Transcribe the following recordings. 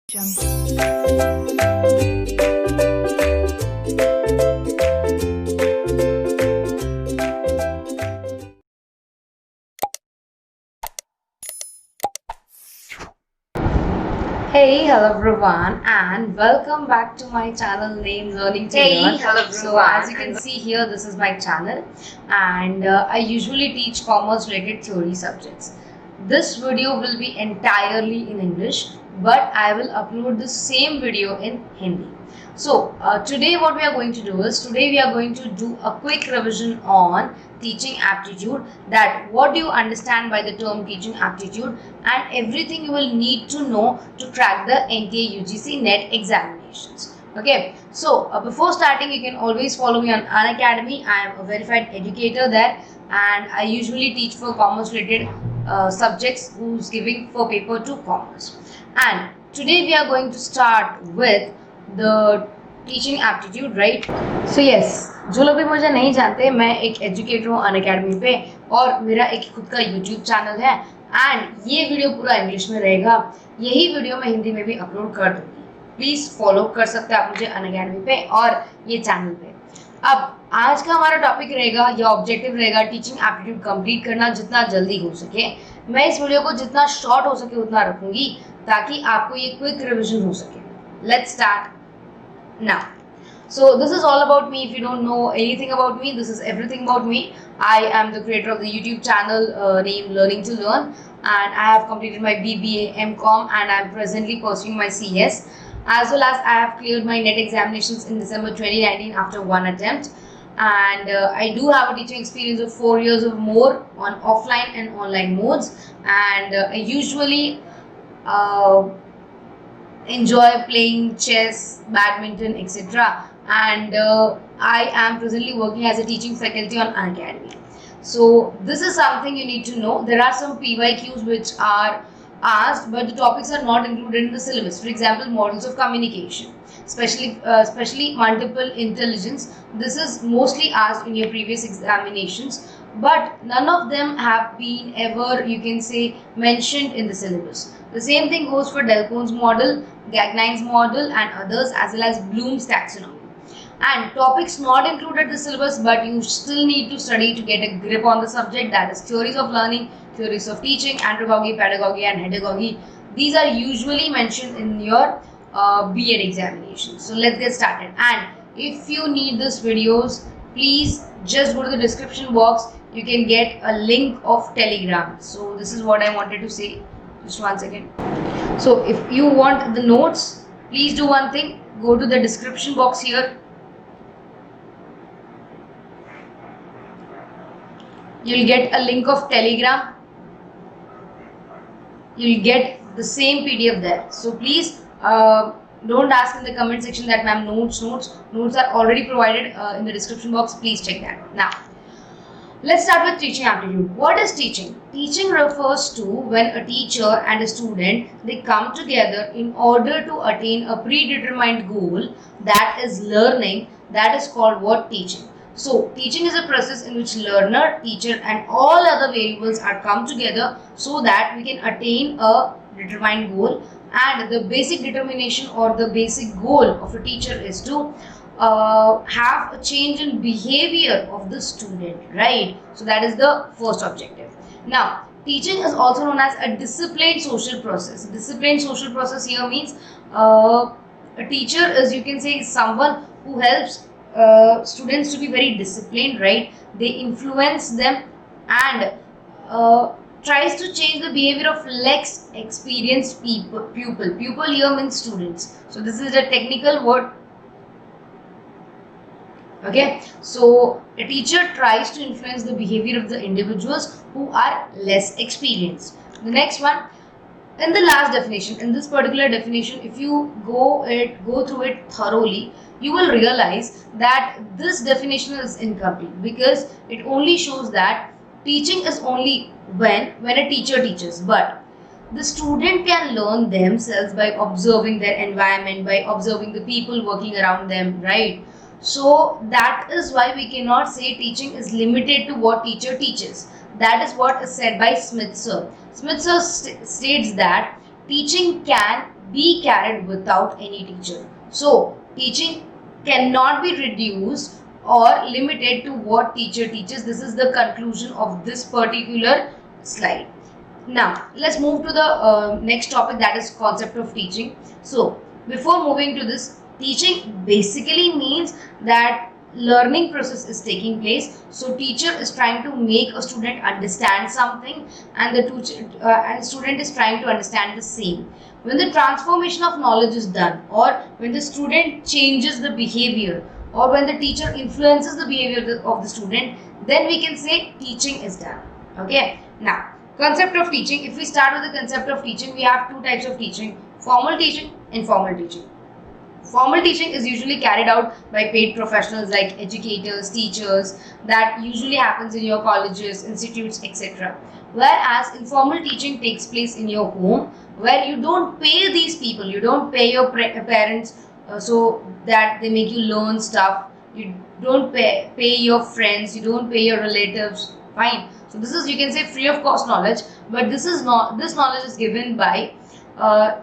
Hey, hello everyone, and welcome back to my channel named Learning to Learn. Hello So, as you can see here, this is my channel, and I usually teach commerce related theory subjects. This video will be entirely in English, but I will upload the same video in Hindi. So, today what we are going to do is, today we are going to do a quick revision on teaching aptitude, that what do you understand by the term teaching aptitude, and everything you will need to know to crack the NTA UGC NET examinations. Okay, so before starting, you can always follow me on Unacademy. I am a verified educator there, and I usually teach for commerce related subjects who's giving for paper 2 commerce. And today we are going to start with the teaching aptitude right. So yes, जो लोग भी मुझे नहीं जानते, मैं एक educator हूँ Unacademy पे, और मेरा एक खुद का यूट्यूब चैनल है, एंड ये वीडियो पूरा इंग्लिश में रहेगा. यही वीडियो मैं हिंदी में भी अपलोड कर दूँगी. प्लीज़ फॉलो कर सकते हैं आप मुझे अनअकैडमी पे और ये चैनल पे. अब आज का हमारा टॉपिक रहेगा या ऑब्जेक्टिव रहेगा टीचिंग एप्टीट्यूड कंप्लीट करना जितना जल्दी हो सके. मैं इस वीडियो को जितना शॉर्ट हो सके उतना रखूँगी ताकि आपको ये क्विक रिविजन हो सके. Let's start now. So this is all about me. If you don't know anything about me, this is everything about me. I am the creator of the YouTube channel named Learning to Learn, and I have completed my BBA, MCom, and I am presently pursuing my CS, as well as I have cleared my NET examinations in December 2019 after one attempt. And I do have a teaching experience of 4 years or more on offline and online modes, and I usually enjoy playing chess, badminton, etc. And I am presently working as a teaching faculty on Unacademy. So this is something you need to know. There are some PYQs which are asked, but the topics are not included in the syllabus. For example, models of communication, especially multiple intelligence. This is mostly asked in your previous examinations, but none of them have been ever, you can say, mentioned in the syllabus. The same thing goes for Delcone's model, Gagnine's model, and others, as well as Bloom's taxonomy. And topics not included in the syllabus, but you still need to study to get a grip on the subject, that is theories of learning, theories of teaching, andragogy, pedagogy, and pedagogy. These are usually mentioned in your B.Ed examinations. So let's get started. And if you need these videos, please just go to the description box. You can get a link of Telegram. So this is what I wanted to say. Just one second. So if you want the notes, please do one thing. Go to the description box here. You'll get a link of Telegram. You'll get the same PDF there. So please don't ask in the comment section that ma'am notes are already provided in the description box. Please check that. Now let's start with teaching aptitude. What is teaching? Teaching refers to when a teacher and a student, they come together in order to attain a predetermined goal, that is learning. That is called what? Teaching. So teaching is a process in which learner, teacher, and all other variables are come together so that we can attain a determined goal. And the basic determination or the basic goal of a teacher is to have a change in behavior of the student, right? So that is the first objective. Now, teaching is also known as a disciplined social process. Disciplined social process here means a teacher is, you can say, someone who helps students to be very disciplined, right? They influence them and tries to change the behavior of less experienced pupil. Pupil here means students. So this is a technical word. Okay, so a teacher tries to influence the behavior of the individuals who are less experienced. The next one, in the last definition, in this particular definition, if you go through it thoroughly, you will realize that this definition is incomplete, because it only shows that teaching is only when a teacher teaches, but the student can learn themselves by observing their environment, by observing the people working around them, right? So that is why we cannot say teaching is limited to what teacher teaches. That is what is said by Smith sir. Smith sir states that teaching can be carried without any teacher. So teaching cannot be reduced or limited to what teacher teaches. This is the conclusion of this particular slide. Now let's move to the next topic, that is concept of teaching. So before moving to this, teaching basically means that learning process is taking place. So teacher is trying to make a student understand something, and the student is trying to understand the same. When the transformation of knowledge is done, or when the student changes the behavior, or when the teacher influences the behavior of the student, then we can say teaching is done. Okay. Now concept of teaching, if we start with the concept of teaching, we have two types of teaching: formal teaching, informal teaching. Formal teaching is usually carried out by paid professionals like educators, teachers. That usually happens in your colleges, institutes, etc. Whereas informal teaching takes place in your home, where you don't pay these people, you don't pay your parents so that they make you learn stuff. You don't pay your friends, you don't pay your relatives. Fine. So this is, you can say, free of cost knowledge, but this knowledge is given by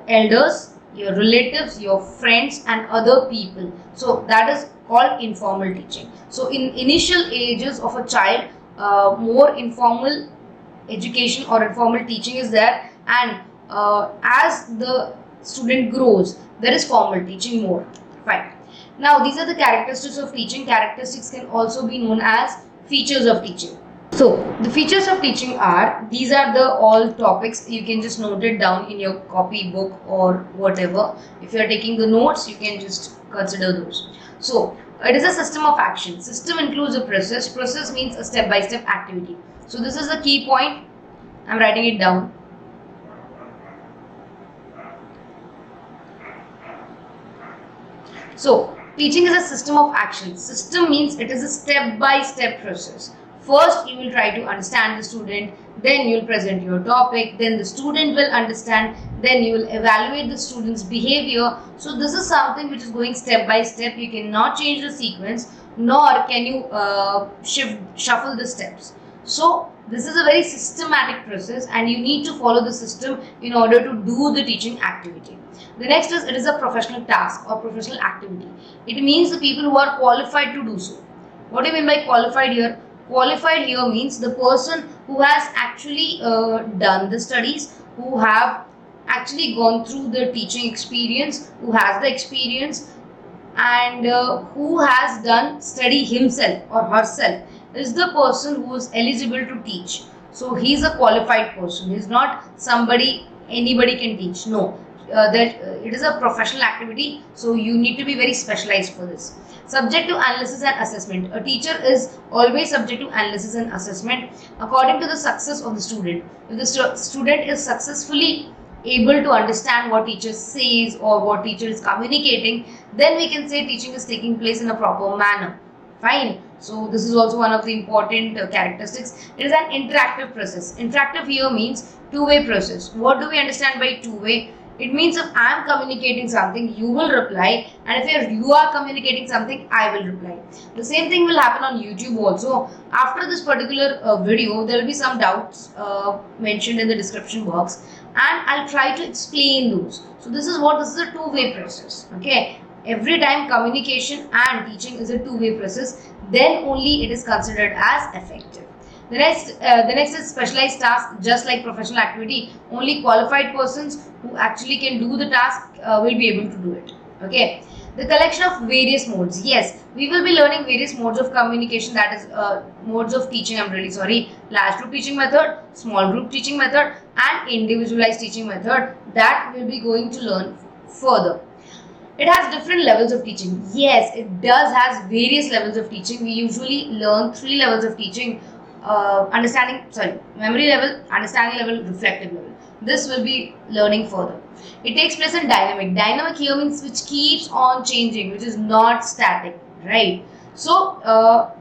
elders, your relatives, your friends, and other people. So that is called informal teaching. So in initial ages of a child, more informal education or informal teaching is there, and as the student grows, there is formal teaching more. Fine. Now these are the characteristics of teaching. Characteristics can also be known as features of teaching. So the features of teaching are, these are the all topics. You can just note it down in your copy book or whatever. If you are taking the notes, you can just consider those. So it is a system of action. System includes a process. Process means a step-by-step activity. So this is the key point. I'm writing it down. So teaching is a system of action. System means it is a step-by-step process. First, you will try to understand the student, then you will present your topic, then the student will understand, then you will evaluate the student's behavior. So this is something which is going step by step. You cannot change the sequence, nor can you shuffle the steps. So this is a very systematic process, and you need to follow the system in order to do the teaching activity. The next is, it is a professional task or professional activity. It means the people who are qualified to do so. What do you mean by qualified here? Qualified here means the person who has actually done the studies, who have actually gone through the teaching experience, who has the experience, and who has done study himself or herself, is the person who is eligible to teach. So he is a qualified person. He is not somebody anybody can teach. No, it is a professional activity. So you need to be very specialized for this. Subject to analysis and assessment. A teacher is always subject to analysis and assessment according to the success of the student. If the student is successfully able to understand what teacher says or what teacher is communicating, then we can say teaching is taking place in a proper manner. Fine. So this is also one of the important characteristics. It is an interactive process. Interactive here means two-way process. What do we understand by two-way? It means if I am communicating something, you will reply, and if you are communicating something, I will reply. The same thing will happen on YouTube also. After this particular video, there will be some doubts mentioned in the description box, and I'll try to explain those. So this is a two-way process. Okay, every time communication and teaching is a two-way process, then only it is considered as effective. The next is specialized task. Just like professional activity, only qualified persons who actually can do the task will be able to do it. Okay. The collection of various modes. Yes, we will be learning various modes of communication, that is modes of teaching. I'm really sorry. Large group teaching method, small group teaching method, and individualized teaching method, that we'll be going to learn further. It has different levels of teaching. Yes, it does has various levels of teaching. We usually learn 3 levels of teaching. Memory level, understanding level, reflective level. This will be learning further. It takes place in dynamic. Dynamic here means which keeps on changing, which is not static, right? So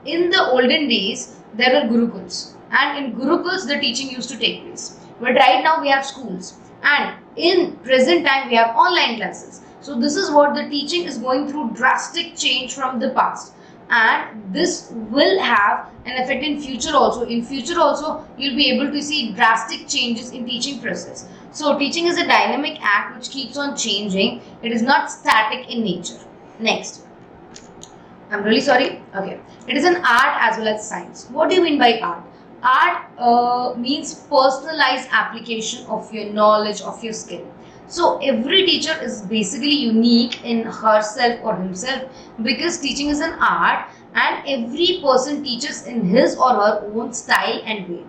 in the olden days, there were gurukuls, and in gurukuls the teaching used to take place. But right now we have schools, and in present time we have online classes. So this is what the teaching is going through drastic change from the past. And this will have an effect in future also. In future also, you'll be able to see drastic changes in teaching process. So teaching is a dynamic act which keeps on changing. It is not static in nature. Next. I'm really sorry. Okay. It is an art as well as science. What do you mean by art? Art means personalized application of your knowledge, of your skill. So every teacher is basically unique in herself or himself, because teaching is an art and every person teaches in his or her own style and way.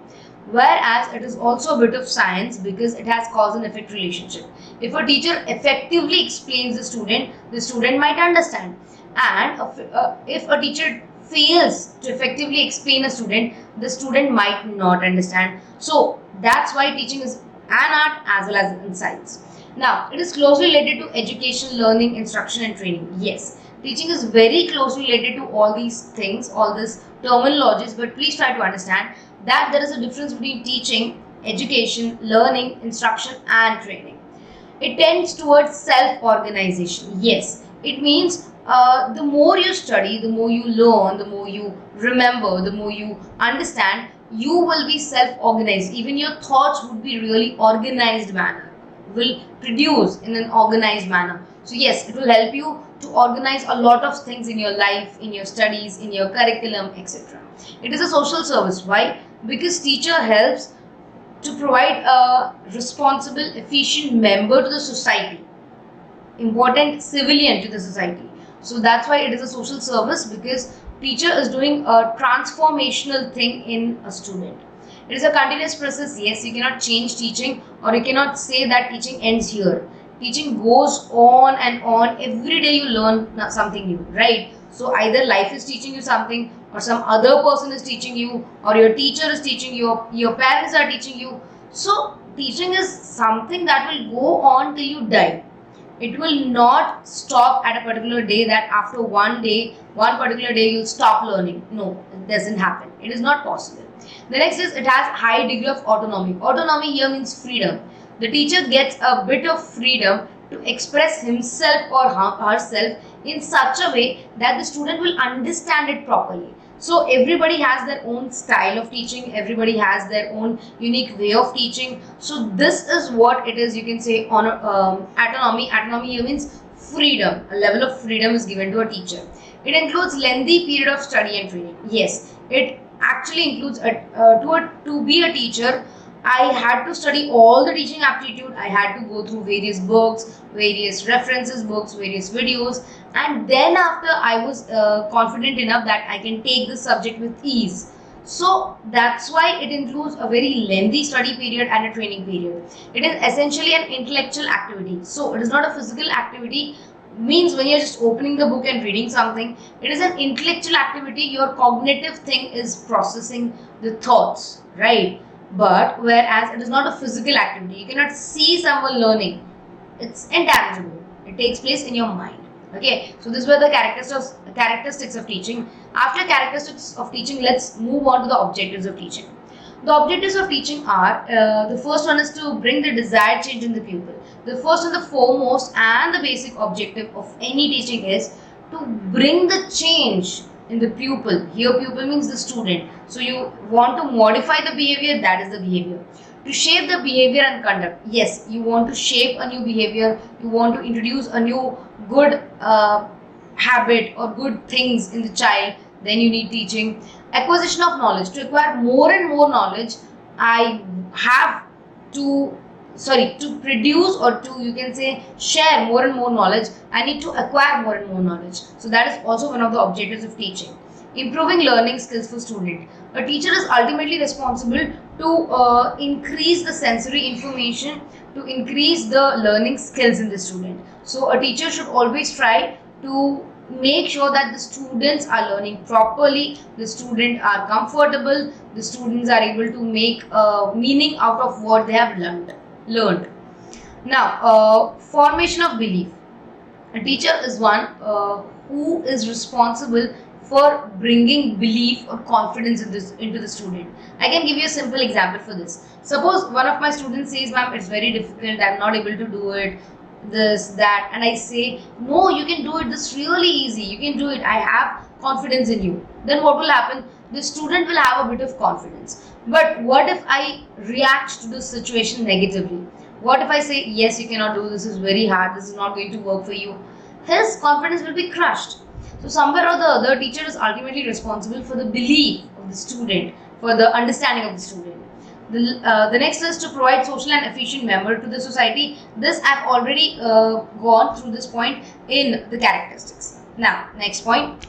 Whereas it is also a bit of science, because it has cause and effect relationship. If a teacher effectively explains the student might understand. And if a teacher fails to effectively explain a student, the student might not understand. So that's why teaching is an art as well as in science. Now, it is closely related to education, learning, instruction and training. Yes, teaching is very closely related to all these things, all these terminologies, but please try to understand that there is a difference between teaching, education, learning, instruction and training. It tends towards self-organization. Yes, it means the more you study, the more you learn, the more you remember, the more you understand, you will be self-organized. Even your thoughts would be really organized manner, will produce in an organized manner. So yes, it will help you to organize a lot of things in your life, in your studies, in your curriculum, etc. It is a social service. Why? Because teacher helps to provide a responsible, efficient member to the society, important civilian to the society. So that's why it is a social service, because teacher is doing a transformational thing in a student. It is a continuous process. Yes, you cannot change teaching, or you cannot say that teaching ends here. Teaching goes on and on. Every day you learn something new, right? So either life is teaching you something, or some other person is teaching you, or your teacher is teaching you, your parents are teaching you. So teaching is something that will go on till you die. It will not stop at a particular day, that after one day, one particular day you'll stop learning. No, it doesn't happen. It is not possible. The next is, it has high degree of autonomy. Autonomy here means freedom. The teacher gets a bit of freedom to express himself or herself in such a way that the student will understand it properly. So everybody has their own style of teaching, everybody has their own unique way of teaching. So this is what it is, you can say, on autonomy. Autonomy here means freedom. A level of freedom is given to a teacher. It includes lengthy period of study and training. Yes, it actually includes to be a teacher, I had to study all the teaching aptitude. I had to go through various books, various references books, various videos, and then after I was confident enough that I can take this subject with ease. So that's why it includes a very lengthy study period and a training period. It is essentially an intellectual activity. So it is not a physical activity. Means when you're just opening the book and reading something, it is an intellectual activity. Your cognitive thing is processing the thoughts, right? But whereas it is not a physical activity, you cannot see someone learning. It's intangible. It takes place in your mind. Okay, so these were the characteristics of teaching. After characteristics of teaching, let's move on to the objectives of teaching. The objectives of teaching are, the first one is to bring the desired change in the pupil. The first and the foremost and the basic objective of any teaching is to bring the change in the pupil. Here pupil means the student. So you want to modify the behavior, that is the behavior. To shape the behavior and conduct. Yes, you want to shape a new behavior, you want to introduce a new good habit or good things in the child, then you need teaching. Acquisition of knowledge. To acquire more and more knowledge, I have to produce, or to, you can say, share more and more knowledge, I need to acquire more and more knowledge. So that is also one of the objectives of teaching. Improving learning skills for student. A teacher is ultimately responsible to increase the sensory information, to increase the learning skills in the student. So a teacher should always try to make sure that the students are learning properly, the students are comfortable, the students are able to make meaning out of what they have learned. Now, formation of belief. A teacher is one who is responsible for bringing belief or confidence into the student. I can give you a simple example for this. Suppose one of my students says, ma'am, it's very difficult, I'm not able to do it, this, that, and I say, no, you can do it, this is really easy, you can do it, I have confidence in you. Then what will happen? The student will have a bit of confidence. But what if I react to the situation negatively? What if I say, yes, you cannot do this, is very hard, this is not going to work for you? His confidence will be crushed. So somewhere or the other, teacher is ultimately responsible for the belief of the student, for the understanding of the student. The next is to provide social and efficient member to the society. This I've already gone through this point in the characteristics. Now, next point.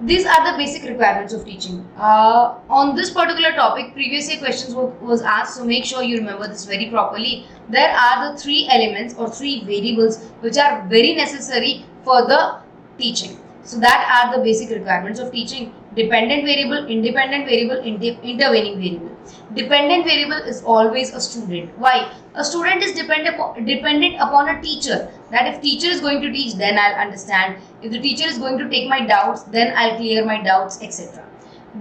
These are the basic requirements of teaching. On this particular topic, previous year questions was asked, so make sure you remember this very properly. There are the three elements or three variables which are very necessary for the teaching. So that are the basic requirements of teaching. Dependent variable, independent variable, intervening variable. Dependent variable is always a student. Why? A student is dependent upon a teacher. That if teacher is going to teach, then I'll understand. If the teacher is going to take my doubts, then I'll clear my doubts, etc.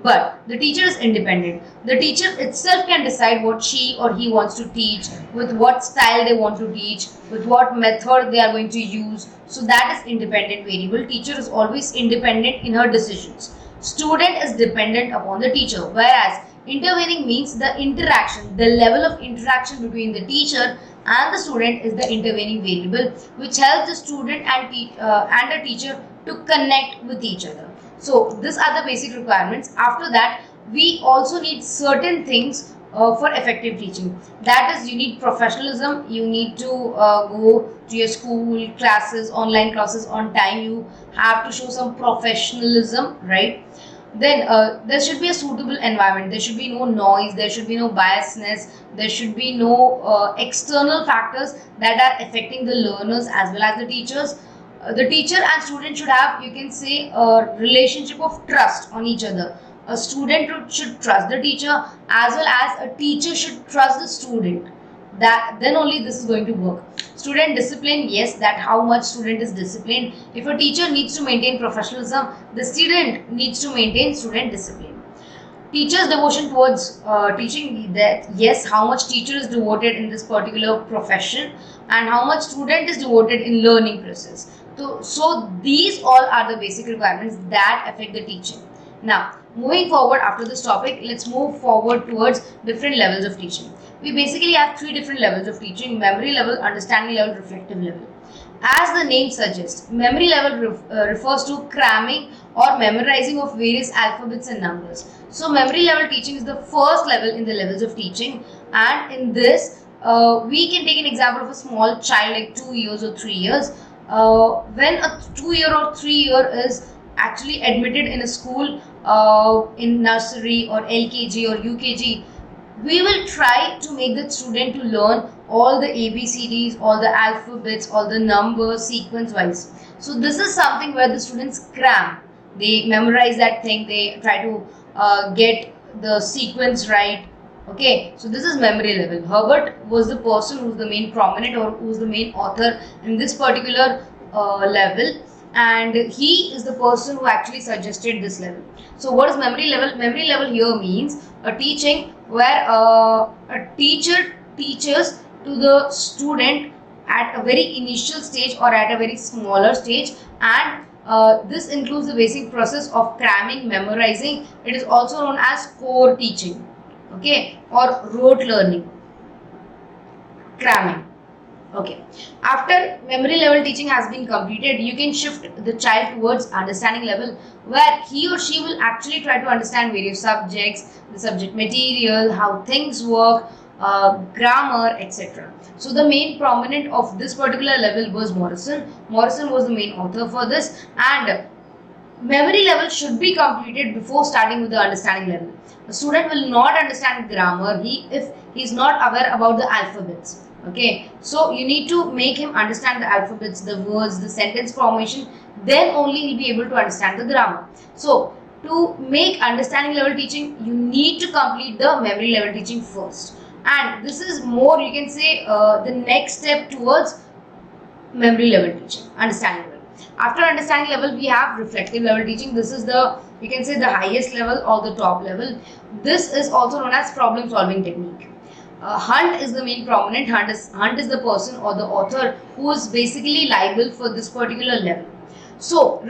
But the teacher is independent. The teacher itself can decide what she or he wants to teach, with what style they want to teach, with what method they are going to use. So that is independent variable. Teacher is always independent in her decisions. Student is dependent upon the teacher, whereas intervening means the interaction, the level of interaction between the teacher and the student is the intervening variable, which helps the student and the teacher to connect with each other. So these are the basic requirements. After that, we also need certain things for effective teaching. That is, you need professionalism. You need to go to your school classes, online classes on time. You have to show some professionalism, right? Then there should be a suitable environment. There should be no noise, there should be no biasness, there should be no external factors that are affecting the learners as well as the teachers. The teacher and student should have, you can say, a relationship of trust on each other. A student should trust the teacher as well as a teacher should trust the student. That then only this is going to work. Student discipline, yes, that how much student is disciplined. If a teacher needs to maintain professionalism, the student needs to maintain student discipline. Teacher's devotion towards teaching, that yes, how much teacher is devoted in this particular profession and how much student is devoted in learning process. So these all are the basic requirements that affect the teaching. Now, moving forward after this topic, let's move forward towards different levels of teaching. We basically have three different levels of teaching: memory level, understanding level, reflective level. As the name suggests, memory level refers to cramming or memorizing of various alphabets and numbers. So memory level teaching is the first level in the levels of teaching, and in this we can take an example of a small child like 2 years or 3 years. When a 2-year or 3-year is actually admitted in a school in nursery or LKG or UKG, we will try to make the student to learn all the ABCDs, all the alphabets, all the numbers sequence wise. So this is something where the students cram. They memorize that thing, they try to get the sequence right. Okay, so this is memory level. Herbert was the person who's the main prominent or who's the main author in this particular level, and he is the person who actually suggested this level. So what is memory level? Memory level here means a teaching where a teacher teaches to the student at a very initial stage or at a very smaller stage, and this includes the basic process of cramming, memorizing. It is also known as core teaching, okay, or rote learning, cramming. Okay, after memory level teaching has been completed, you can shift the child towards understanding level, where he or she will actually try to understand various subjects, the subject material, how things work, grammar, etc. So the main prominent of this particular level was Morrison. Morrison was the main author for this, and memory level should be completed before starting with the understanding level. The student will not understand grammar if he is not aware about the alphabets. Okay, so you need to make him understand the alphabets, the words, the sentence formation, then only he'll be able to understand the grammar. So to make understanding level teaching, you need to complete the memory level teaching first, and this is more, you can say, the next step towards memory level teaching, understanding level. After understanding level, we have reflective level teaching. This is the, you can say, the highest level or the top level. This is also known as problem solving technique. Hunt is the main prominent. Hunt is the person or the author who is basically liable for this particular level. So in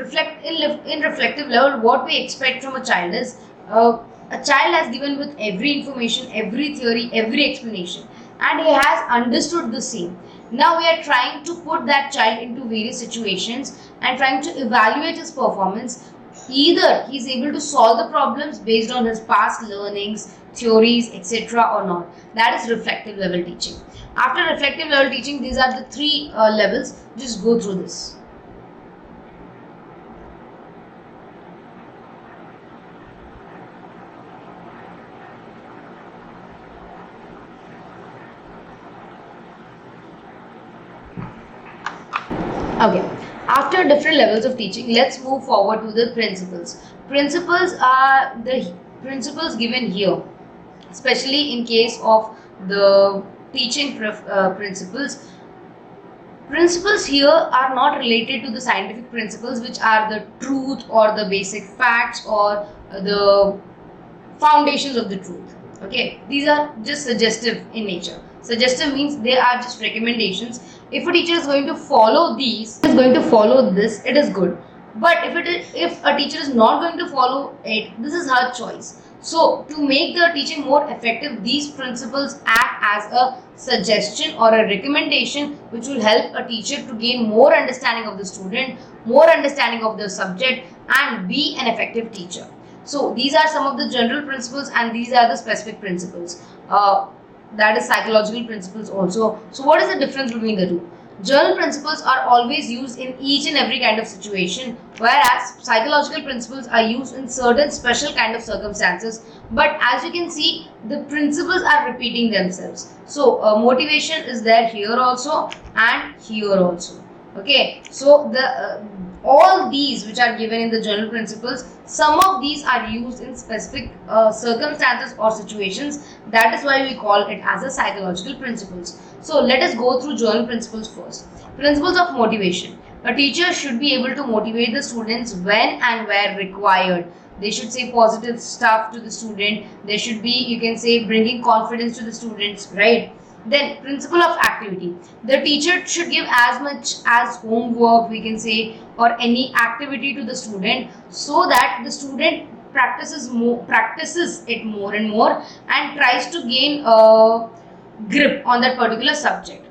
reflective level, what we expect from a child is a child has given with every information, every theory, every explanation, and he has understood the same. Now we are trying to put that child into various situations and trying to evaluate his performance. Either he is able to solve the problems based on his past learnings, theories, etc. or not. That is reflective level teaching. After reflective level teaching, these are the three levels. Just go through this. Okay, after different levels of teaching, let's move forward to the principles. Principles are the principles given here, especially in case of the teaching principles. Principles here are not related to the scientific principles, which are the truth or the basic facts or the foundations of the truth. Okay, these are just suggestive in nature. Suggestive means they are just recommendations. If a teacher is going to follow these, is going to follow this, it is good. But if a teacher is not going to follow it, this is her choice. So to make the teaching more effective, these principles act as a suggestion or a recommendation which will help a teacher to gain more understanding of the student, more understanding of the subject, and be an effective teacher. So these are some of the general principles, and these are the specific principles. That is psychological principles also. So what is the difference between the two? General principles are always used in each and every kind of situation, whereas psychological principles are used in certain special kind of circumstances. But as you can see, the principles are repeating themselves. So motivation is there here also and here also. Okay, so the all these which are given in the general principles, some of these are used in specific circumstances or situations. That is why we call it as a psychological principles. So let us go through general principles first. Principles of motivation. A teacher should be able to motivate the students when and where required. They should say positive stuff to the student. They should be, you can say, bringing confidence to the students, right? Then principle of activity. The teacher should give as much as homework, we can say, or any activity to the student, so that the student practices it more and more, and tries to gain a grip on that particular subject.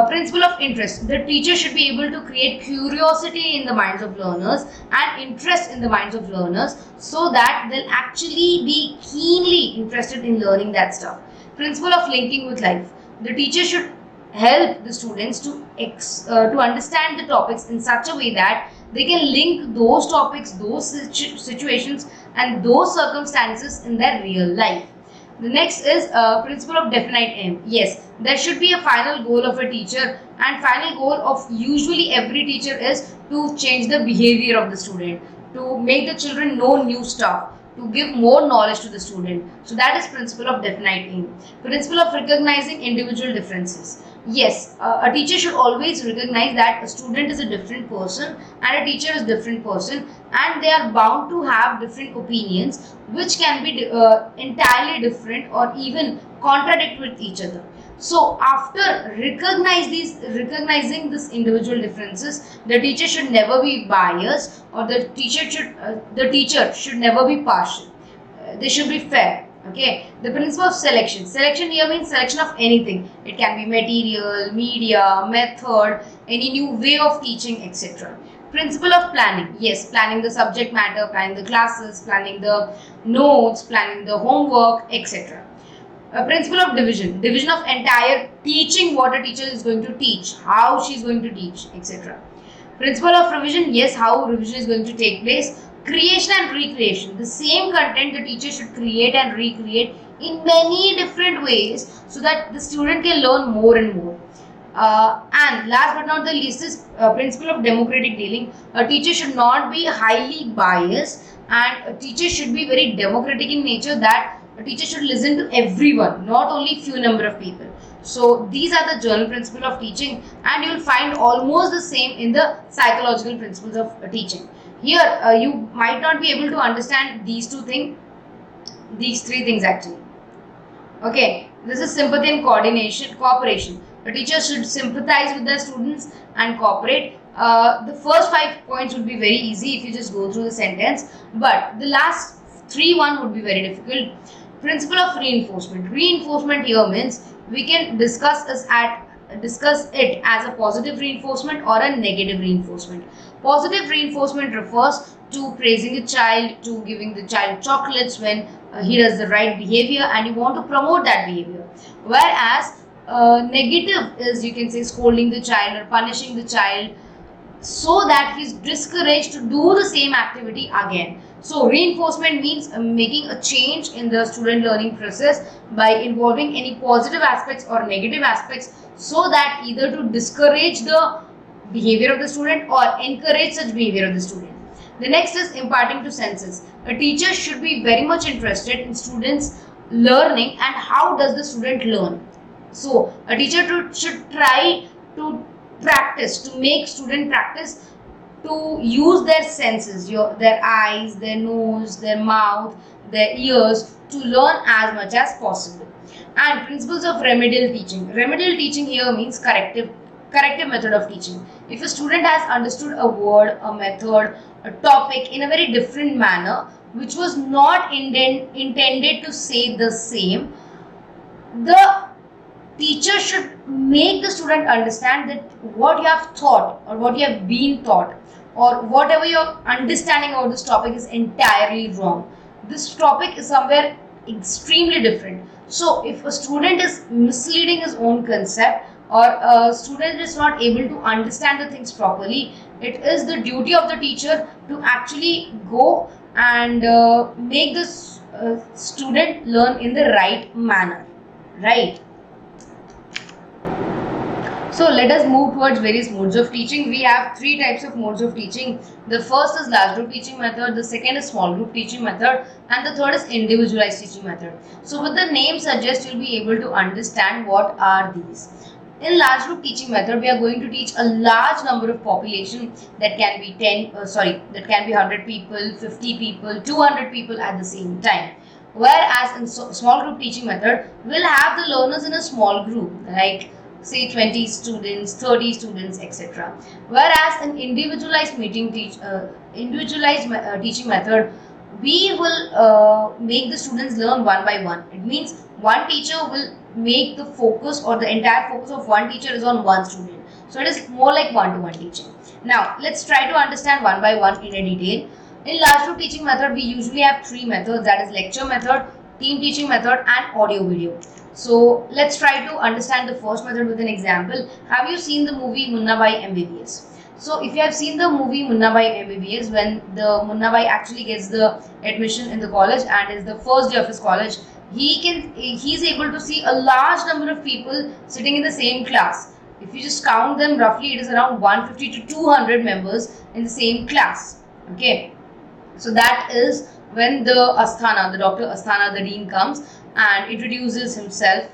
Principle of interest. The teacher should be able to create curiosity in the minds of learners and interest in the minds of learners, so that they'll actually be keenly interested in learning that stuff. Principle of linking with life. The teacher should help the students to understand the topics in such a way that they can link those topics, those situations, and those circumstances in their real life. The next is principle of definite aim. Yes, there should be a final goal of a teacher, and final goal of usually every teacher is to change the behavior of the student, to make the children know new stuff, to give more knowledge to the student. So that is principle of definite aim. Principle of recognizing individual differences. Yes, a teacher should always recognize that a student is a different person and a teacher is a different person, and they are bound to have different opinions which can be entirely different or even contradict with each other. So after recognizing these individual differences, the teacher should never be biased, or the teacher should never be partial. They should be fair. Okay, the principle of selection. Selection here means selection of anything. It can be material, media, method, any new way of teaching, etc. Principle of planning. Yes, planning the subject matter, planning the classes, planning the notes, planning the homework, etc. A principle of division. Division of entire teaching, what a teacher is going to teach, how she is going to teach, etc. Principle of revision. Yes, how revision is going to take place. Creation and recreation. The same content the teacher should create and recreate in many different ways, so that the student can learn more and more. And last but not the least is principle of democratic dealing. A teacher should not be highly biased, and a teacher should be very democratic in nature, that a teacher should listen to everyone, not only few number of people. So these are the general principles of teaching, and you will find almost the same in the psychological principles of teaching. Here you might not be able to understand these three things actually. Okay, this is sympathy and cooperation. The teacher should sympathize with the students and cooperate. The first 5 points would be very easy if you just go through the sentence, but the last 3 would be very difficult. Principle of reinforcement. Reinforcement here means we can discuss it as a positive reinforcement or a negative reinforcement. Positive reinforcement refers to praising a child, to giving the child chocolates when he does the right behavior and you want to promote that behavior. Whereas negative is, you can say, scolding the child or punishing the child so that he's discouraged to do the same activity again. So reinforcement means making a change in the student learning process by involving any positive aspects or negative aspects, so that either to discourage the behavior of the student or encourage such behavior of the student. The next is imparting to senses. A teacher should be very much interested in students learning and how does the student learn. So a teacher should try to practice, to make student practice to use their senses, their eyes, their nose, their mouth, their ears, to learn as much as possible. And principles of remedial teaching. Remedial teaching here means corrective method of teaching. If a student has understood a word, a method, a topic in a very different manner, which was not intended to say the same, the teacher should make the student understand that what you have thought or what you have been taught or whatever your understanding of this topic is entirely wrong. This topic is somewhere extremely different. So if a student is misleading his own concept or a student is not able to understand the things properly, it is the duty of the teacher to actually go and make this student learn in the right manner, right? So let us move towards various modes of teaching. We have three types of modes of teaching. The first is large group teaching method, the second is small group teaching method, and the third is individualized teaching method. So with the name suggests, you'll be able to understand what are these. In large group teaching method, we are going to teach a large number of population that can be 100 people, 50 people, 200 people at the same time. Whereas in small group teaching method, we'll have the learners in a small group, like say 20 students, 30 students, etc. Whereas in individualized teaching method, we will make the students learn one by one. It means one teacher will make the focus, or the entire focus of one teacher is on one student. So it is more like one-to-one teaching. Now let's try to understand one by one in a detail. In large group teaching method, we usually have three methods, that is lecture method, team teaching method, and audio video. So let's try to understand the first method with an example. Have you seen the movie Munna Bhai MBBS? So if you have seen the movie Munna Bhai MBBS, when the Munna Bhai actually gets the admission in the college and is the first day of his college, he's able to see a large number of people sitting in the same class. If you just count them roughly, it is around 150 to 200 members in the same class. Okay, so that is when the Dr. Asthana, the dean, comes and introduces himself.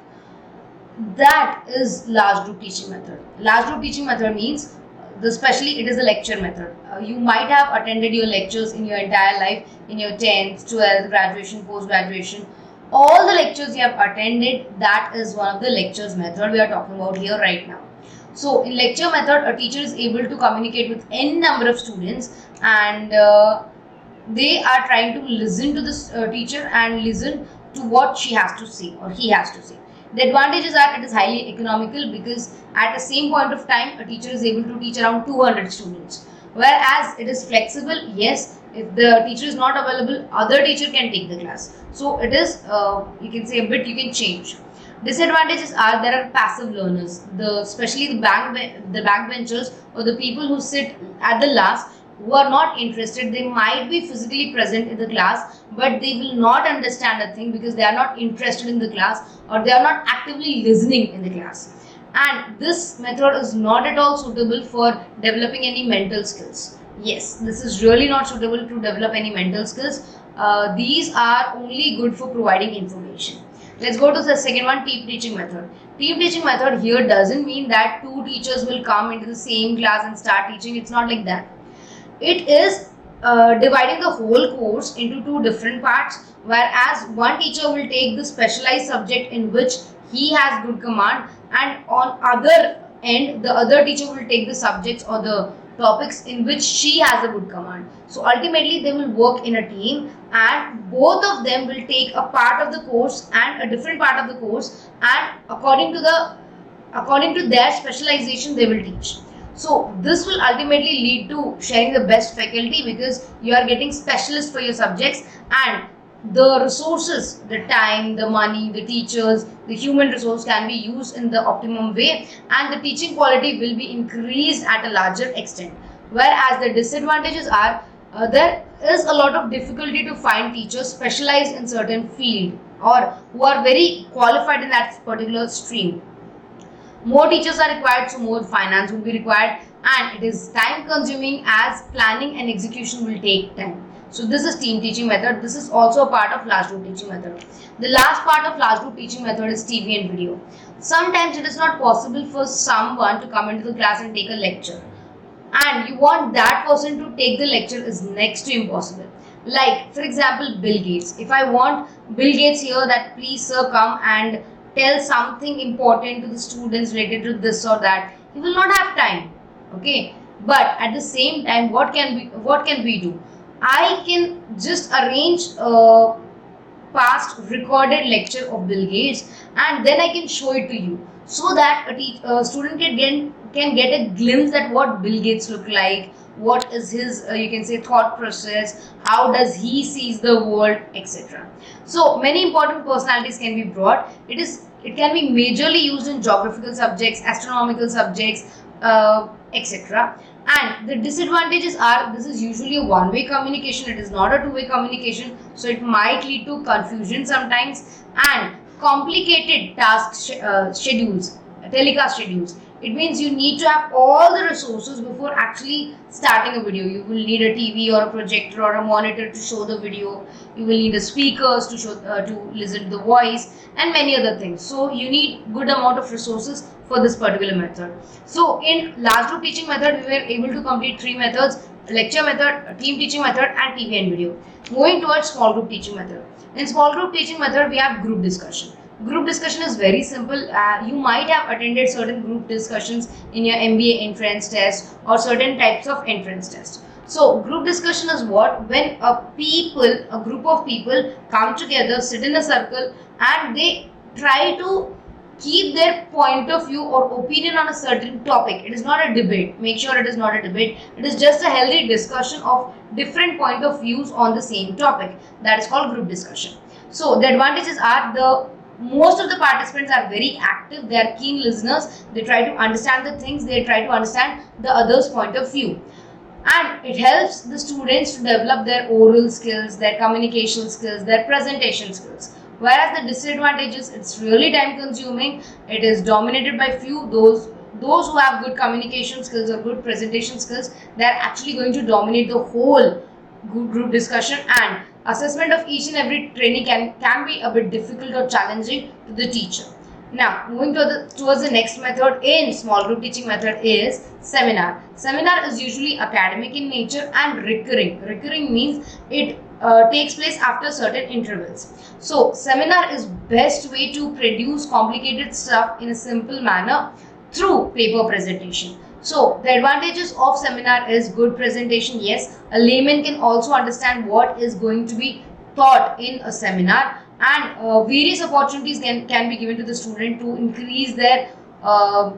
That is large group teaching method. Large group teaching method means, especially it is a lecture method. You might have attended your lectures in your entire life, in your 10th, 12th, graduation, post-graduation. All the lectures you have attended, that is one of the lectures method we are talking about here right now. So in lecture method, a teacher is able to communicate with n number of students, and they are trying to listen to this teacher and listen to what she has to say or he has to say. The advantages are, it is highly economical because at the same point of time, a teacher is able to teach around 200 students. Whereas it is flexible, yes, if the teacher is not available, other teacher can take the class. So it is, you can say, a bit you can change. Disadvantages are, there are passive learners, especially the backbenchers or the people who sit at the last, who are not interested. They might be physically present in the class, but they will not understand a thing because they are not interested in the class or they are not actively listening in the class. And this method is not at all suitable for developing any mental skills. Yes, this is really not suitable to develop any mental skills. These are only good for providing information. Let's go to the second one, team teaching method. Team teaching method here doesn't mean that two teachers will come into the same class and start teaching. It's not like that. It is dividing the whole course into two different parts, whereas one teacher will take the specialized subject in which he has good command, and on other end, the other teacher will take the subjects or the topics in which she has a good command. So ultimately they will work in a team, and both of them will take a part of the course and a different part of the course, and according to their specialization they will teach. So this will ultimately lead to sharing the best faculty, because you are getting specialists for your subjects, and the resources, the time, the money, the teachers, the human resource can be used in the optimum way, and the teaching quality will be increased at a larger extent. Whereas the disadvantages are, there is a lot of difficulty to find teachers specialized in certain field or who are very qualified in that particular stream. More teachers are required, so more finance will be required, and it is time consuming as planning and execution will take time. So this is team teaching method. This is also a part of large group teaching method. The last part of large group teaching method is TV and video. Sometimes it is not possible for someone to come into the class and take a lecture, and you want that person to take the lecture is next to impossible. Like for example, Bill Gates. If I want Bill Gates here that please sir come and tell something important to the students related to this or that, he will not have time. Okay, but at the same time, what can we do? I can just arrange a past recorded lecture of Bill Gates, and then I can show it to you, so that a student can get a glimpse at what Bill Gates look like, what is his you can say thought process, how does he sees the world, etc. So many important personalities can be brought. It can be majorly used in geographical subjects, astronomical subjects, etc. And the disadvantages are, this is usually a one-way communication, it is not a two-way communication, so it might lead to confusion sometimes, and complicated schedules, telecast schedules. It means you need to have all the resources before actually starting a video. You will need a TV or a projector or a monitor to show the video. You will need a speakers to show to listen to the voice, and many other things. So you need good amount of resources for this particular method. So in large group teaching method, we were able to complete 3 methods: lecture method, team teaching method, and TV and video. Moving towards small group teaching method. In small group teaching method, we have group discussion. Group discussion is very simple. You might have attended certain group discussions in your MBA entrance test or certain types of entrance tests. So group discussion is what? When a group of people come together, sit in a circle, and they try to keep their point of view or opinion on a certain topic. It is not a debate. Make sure it is not a debate. It is just a healthy discussion of different point of views on the same topic. That is called group discussion. So the advantages are, most of the participants are very active, they are keen listeners, they try to understand the things, they try to understand the other's point of view, and it helps the students to develop their oral skills, their communication skills, their presentation skills. Whereas the disadvantages, it's really time consuming, it is dominated by few. Those who have good communication skills or good presentation skills, they are actually going to dominate the whole group discussion, and assessment of each and every trainee can be a bit difficult or challenging to the teacher. Now, moving towards the next method in small group teaching method is seminar. Seminar is usually academic in nature and recurring. Recurring means it takes place after certain intervals. So, seminar is best way to produce complicated stuff in a simple manner through paper presentation. So the advantages of seminar is good presentation. Yes, a layman can also understand what is going to be taught in a seminar, and various opportunities can be given to the student to increase their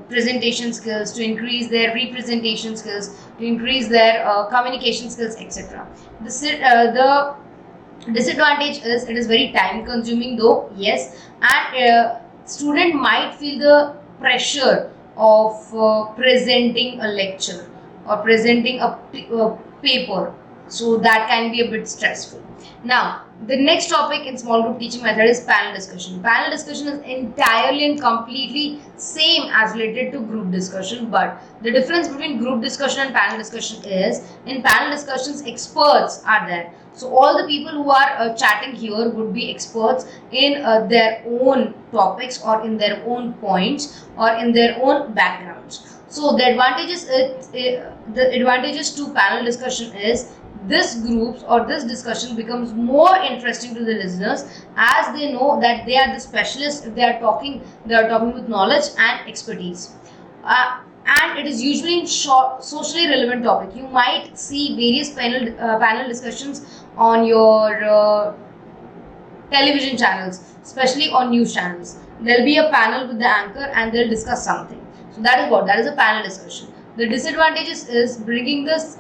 presentation skills, to increase their representation skills, to increase their communication skills, etc. The disadvantage is it is very time consuming though, yes, and student might feel the pressure of presenting a lecture or presenting a paper, so that can be a bit stressful. Now the next topic in small group teaching method is panel discussion. Panel discussion is entirely and completely same as related to group discussion, but the difference between group discussion and panel discussion is, in panel discussions experts are there. So all the people who are chatting here would be experts in their own topics or in their own points or in their own backgrounds. So the advantages to panel discussion is, this groups or this discussion becomes more interesting to the listeners, as they know that they are the specialists. If they are talking with knowledge and expertise. and it is usually in short, socially relevant topic. You might see various panel discussions on your television channels, especially on news channels. There'll be a panel with the anchor and they'll discuss something. So that is a panel discussion. The disadvantages is bringing this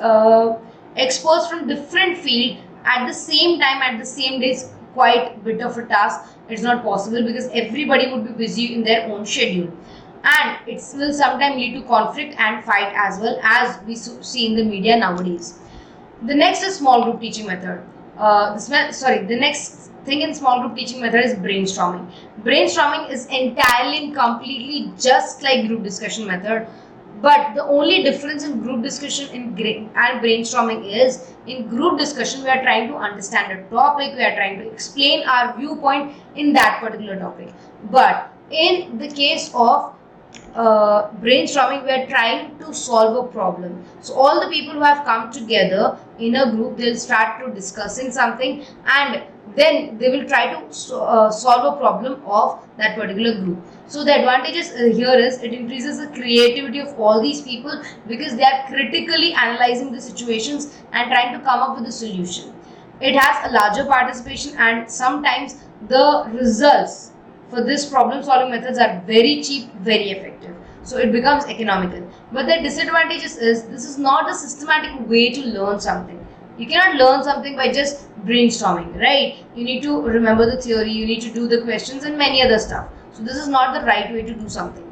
experts from different field at the same time at the same day is quite bit of a task. It's not possible because everybody would be busy in their own schedule, and it will sometimes lead to conflict and fight as well, as we see in the media nowadays. The next is small group teaching method. The next thing in small group teaching method is brainstorming. Brainstorming is entirely and completely just like group discussion method, but the only difference in group discussion and brainstorming is in group discussion we are trying to understand a topic, we are trying to explain our viewpoint in that particular topic. But in the case of brainstorming, we are trying to solve a problem. So all the people who have come together in a group, they'll start to discussing something, and then they will try to solve a problem of that particular group. So the advantages here is it increases the creativity of all these people because they are critically analyzing the situations and trying to come up with a solution. It has a larger participation, and sometimes the results for this problem solving methods are very cheap, very effective. So it becomes economical. But the disadvantages is this is not a systematic way to learn something. You cannot learn something by just brainstorming, right? You need to remember the theory, you need to do the questions and many other stuff. So this is not the right way to do something.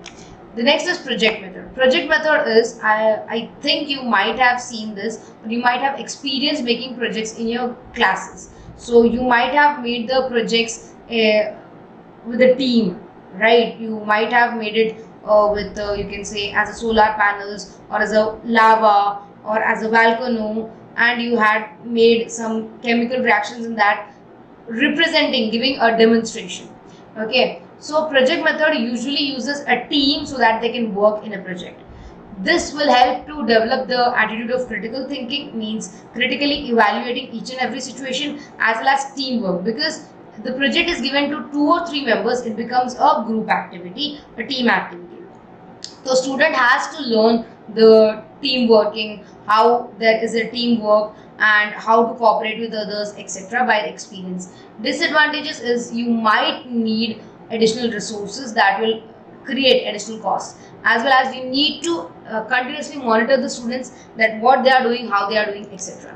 The next is project method. Project method is, I think you might have seen this, or you might have experienced making projects in your classes. So you might have made the projects with a team, right? You might have made it with you can say as a solar panels or as a lava or as a volcano, and you had made some chemical reactions in that, representing, giving a demonstration. Okay, so project method usually uses a team so that they can work in a project. This will help to develop the attitude of critical thinking, means critically evaluating each and every situation, as well as teamwork, because the project is given to 2 or 3 members, it becomes a group activity, a team activity. The student has to learn the team working, how there is a teamwork and how to cooperate with others, etc. by experience. Disadvantages is you might need additional resources that will create additional costs, as well as you need to continuously monitor the students, that what they are doing, how they are doing, etc.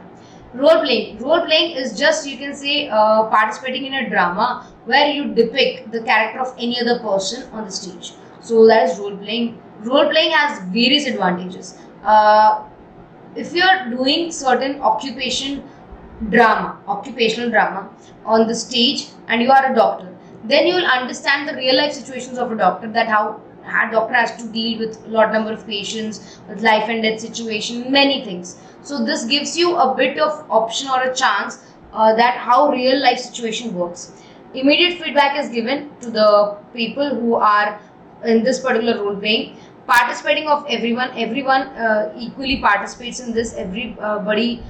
Role playing is just, you can say, participating in a drama where you depict the character of any other person on the stage. So that is role playing. Role playing has various advantages. If you are doing certain occupational drama on the stage and you are a doctor, then you will understand the real life situations of a doctor, that how a doctor has to deal with a lot number of patients, with life and death situation, many things. So this gives you a bit of option or a chance that how real life situation works. Immediate feedback is given to the people who are in this particular role playing. Participating of everyone equally participates in this. Everybody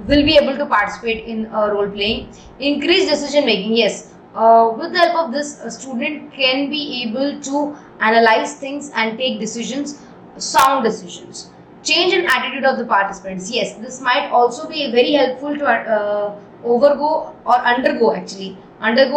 will be able to participate in role playing. Increased decision making, yes. With the help of this, a student can be able to analyze things and take decisions, sound decisions. Change in attitude of the participants, yes, this might also be very helpful to undergo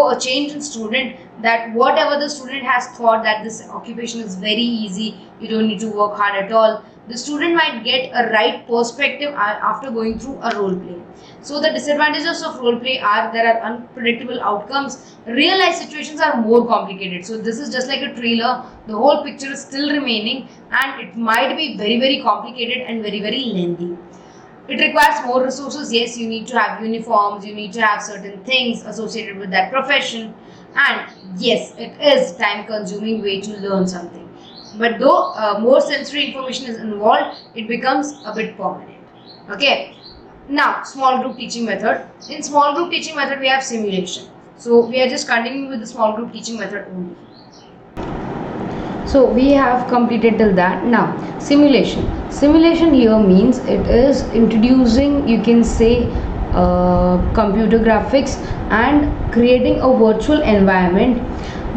a change in student, that whatever the student has thought that this occupation is very easy, you don't need to work hard at all, the student might get a right perspective after going through a role play. So the disadvantages of role play are there are unpredictable outcomes, real life situations are more complicated. So this is just like a trailer, the whole picture is still remaining and it might be very, very complicated and very, very lengthy. It requires more resources, yes, you need to have uniforms, you need to have certain things associated with that profession, and yes, it is time consuming way to learn something. But though more sensory information is involved, it becomes a bit permanent. Okay. Now, small group teaching method. In small group teaching method, we have simulation. So we are just continuing with the small group teaching method only. So we have completed till that. Now, simulation. Simulation here means it is introducing, you can say, computer graphics and creating a virtual environment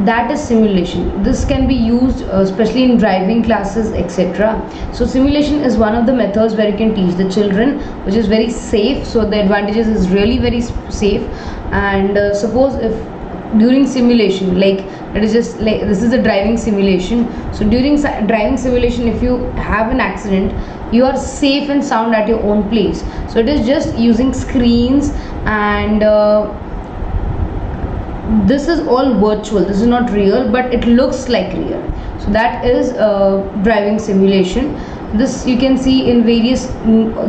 that is simulation. This can be used especially in driving classes, etc. So simulation is one of the methods where you can teach the children, which is very safe. So the advantages is really very safe. And suppose if during simulation, like it is just like this is a driving simulation, so during driving simulation, if you have an accident, you are safe and sound at your own place. So it is just using screens, and this is all virtual, this is not real, but it looks like real. So that is driving simulation. This you can see in various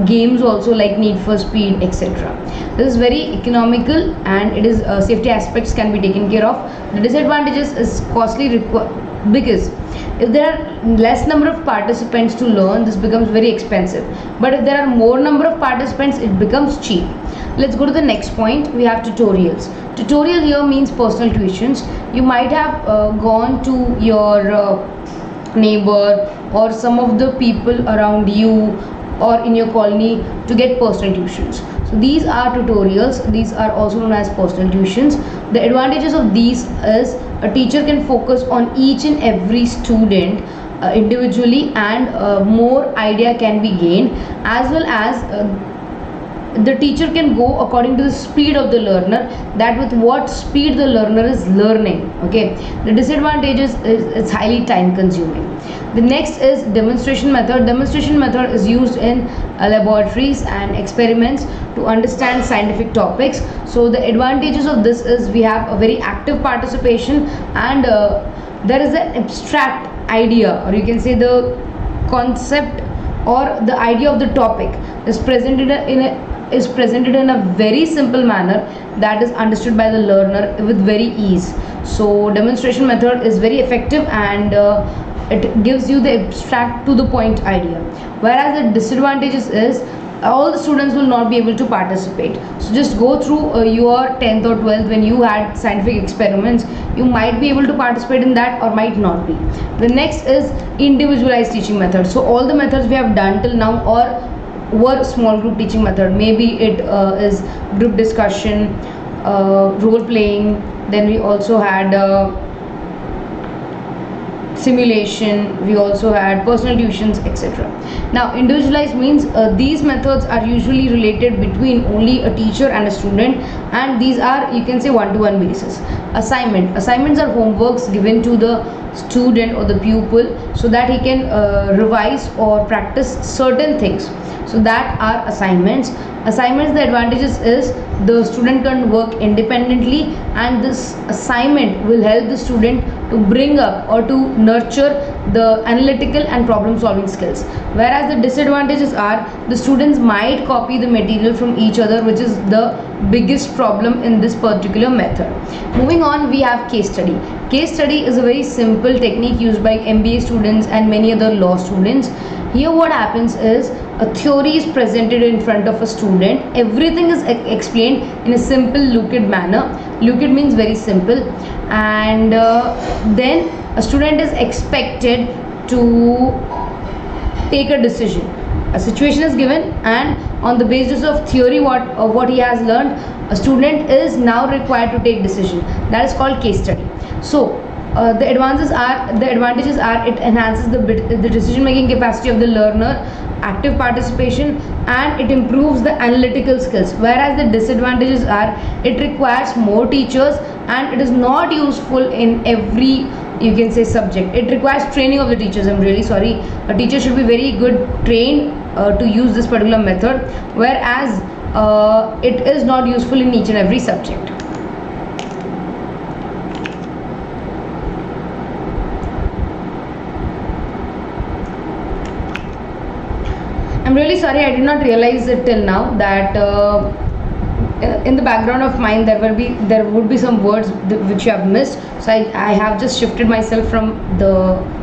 games also, like Need for Speed, etc. This is very economical, and it is safety aspects can be taken care of. The disadvantages is costly because if there are less number of participants to learn, this becomes very expensive, but if there are more number of participants, it becomes cheap. Let's go to the next point. We have tutorials. Tutorial here means personal tuitions. You might have gone to your neighbor or some of the people around you or in your colony to get personal tuitions. So these are tutorials. These are also known as personal tuitions. The advantages of these is a teacher can focus on each and every student individually, and more idea can be gained, as well as the teacher can go according to the speed of the learner, that with what speed the learner is learning. Okay, the disadvantages is it's highly time consuming. The next is demonstration method. Demonstration method is used in laboratories and experiments to understand scientific topics. So the advantages of this is we have a very active participation, and there is an abstract idea, or you can say the concept or the idea of the topic is presented in a very simple manner that is understood by the learner with very ease. So demonstration method is very effective, and it gives you the abstract to the point idea. Whereas the disadvantages is all the students will not be able to participate. So just go through your 10th or 12th when you had scientific experiments. You might be able to participate in that or might not be. The next is individualized teaching method. So all the methods we have done till now or were small group teaching method. Maybe it is group discussion, role playing, then we also had simulation, we also had personal tuitions, etc. Now individualized means these methods are usually related between only a teacher and a student, and these are, you can say, one-to-one basis. Assignments are homeworks given to the student or the pupil so that he can revise or practice certain things. So that are assignments. The advantages is the student can work independently, and this assignment will help the student to bring up or to nurture the analytical and problem solving skills. Whereas the disadvantages are the students might copy the material from each other, which is the biggest problem in this particular method. Moving on, we have case study. Case study is a very simple technique used by MBA students and many other law students. Here what happens is a theory is presented in front of a student. Everything is explained in a simple Lucid manner. Lucid means very simple, and then a student is expected to take a decision. A situation is given, and on the basis of theory what he has learned, a student is now required to take decision. That is called case study. So the advantages are it enhances the decision making capacity of the learner, active participation, and it improves the analytical skills. Whereas the disadvantages are it requires more teachers, and it is not useful in every, you can say, subject. It requires training of the teachers. I'm really sorry, a teacher should be very good trained to use this particular method, whereas it is not useful in each and every subject. I'm really sorry, I did not realize it till now that in the background of mine there would be some words which you have missed. So I have just shifted myself from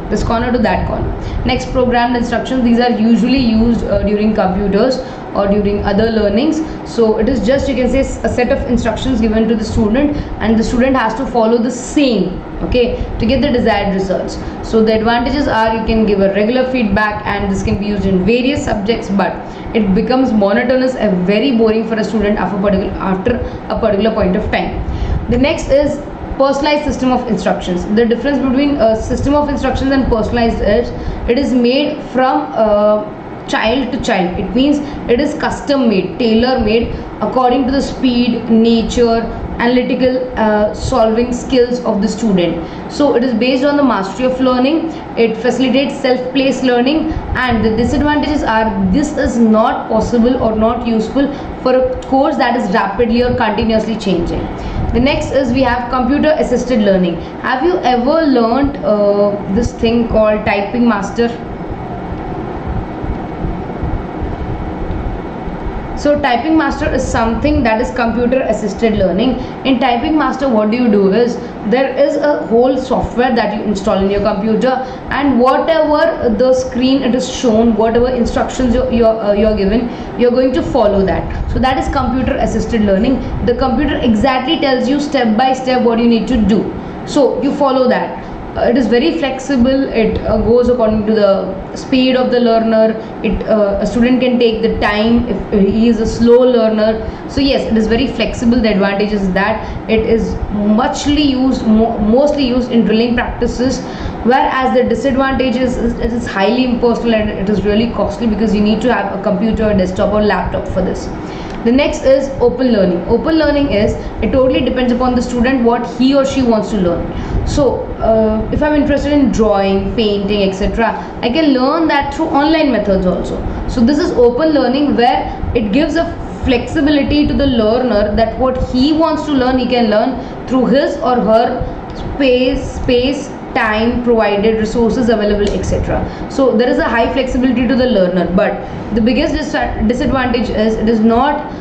this corner to that corner. Next, programmed instructions. These are usually used during computers or during other learnings. So it is just, you can say, a set of instructions given to the student, and the student has to follow the same, okay, to get the desired results. So the advantages are you can give a regular feedback, and this can be used in various subjects, but it becomes monotonous and very boring for a student after a particular point of time. The next is personalized system of instructions. The difference between a system of instructions and personalized is it is made from child to child. It means it is custom made, tailor made according to the speed, nature, analytical solving skills of the student. So it is based on the mastery of learning. It facilitates self-paced learning, and the disadvantages are this is not possible or not useful for a course that is rapidly or continuously changing. The next is we have computer assisted learning. Have you ever learned this thing called typing master? So typing master is something that is computer assisted learning. In typing master, what do is there is a whole software that you install in your computer, and whatever the screen it is shown, whatever instructions you're given, you're going to follow that. So that is computer assisted learning. The computer exactly tells you step by step what you need to do, so you follow that. It is very flexible. It goes according to the speed of the learner. A student can take the time if he is a slow learner. So yes, it is very flexible. The advantage is that it is mostly used in drilling practices, whereas the disadvantage is it is highly impersonal and it is really costly because you need to have a computer, desktop, or laptop for this. The next is open learning. Open learning is it totally depends upon the student what he or she wants to learn. So if I'm interested in drawing, painting, etc., I can learn that through online methods also. So this is open learning where it gives a flexibility to the learner that what he wants to learn he can learn through his or her space, time provided, resources available, etc. So there is a high flexibility to the learner, but the biggest disadvantage is it is not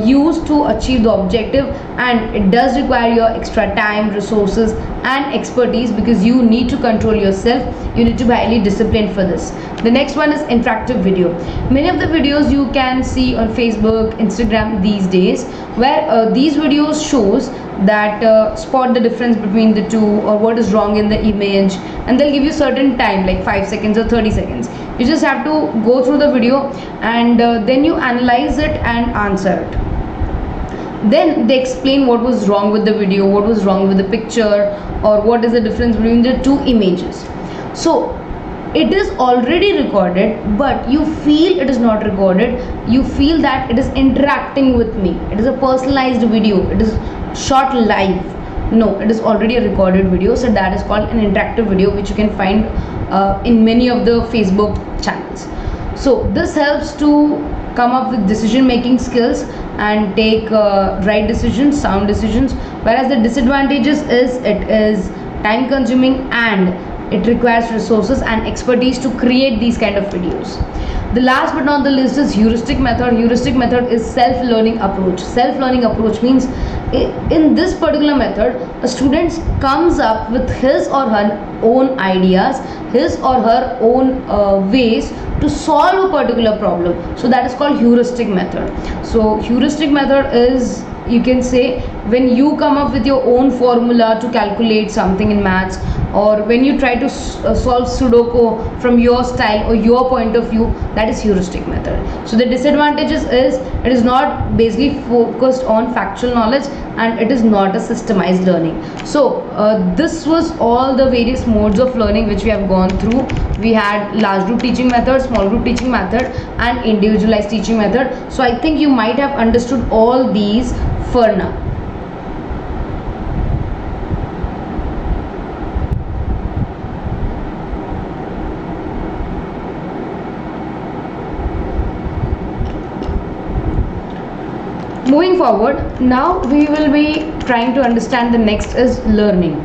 used to achieve the objective, and it does require your extra time, resources, and expertise because you need to control yourself. You need to be highly disciplined for this. The next one is interactive video. Many of the videos you can see on Facebook, Instagram these days, where these videos shows that spot the difference between the two or what is wrong in the image, and they'll give you certain time like 5 seconds or 30 seconds. You just have to go through the video and then you analyze it and answer it. Then they explain what was wrong with the video, what was wrong with the picture, or what is the difference between the two images. So it is already recorded, but you feel it is not recorded. You feel that it is interacting with me. It is a personalized video. It is shot live. No, it is already a recorded video. So that is called an interactive video, which you can find in many of the Facebook channels. So this helps to come up with decision making skills and take right decisions, sound decisions, whereas the disadvantages is it is time consuming and it requires resources and expertise to create these kind of videos. The last but not the least is heuristic method. Heuristic method is self-learning approach. Self-learning approach means in this particular method, a student comes up with his or her own ideas, his or her own ways to solve a particular problem. So that is called heuristic method. So heuristic method is, you can say, when you come up with your own formula to calculate something in maths, or when you try to solve Sudoku from your style or your point of view, that is heuristic method. So the disadvantages is it is not basically focused on factual knowledge and it is not a systemized learning. So this was all the various modes of learning which we have gone through. We had large group teaching method, small group teaching method, and individualized teaching method. So I think you might have understood all these for now. Moving forward, now we will be trying to understand the next is learning.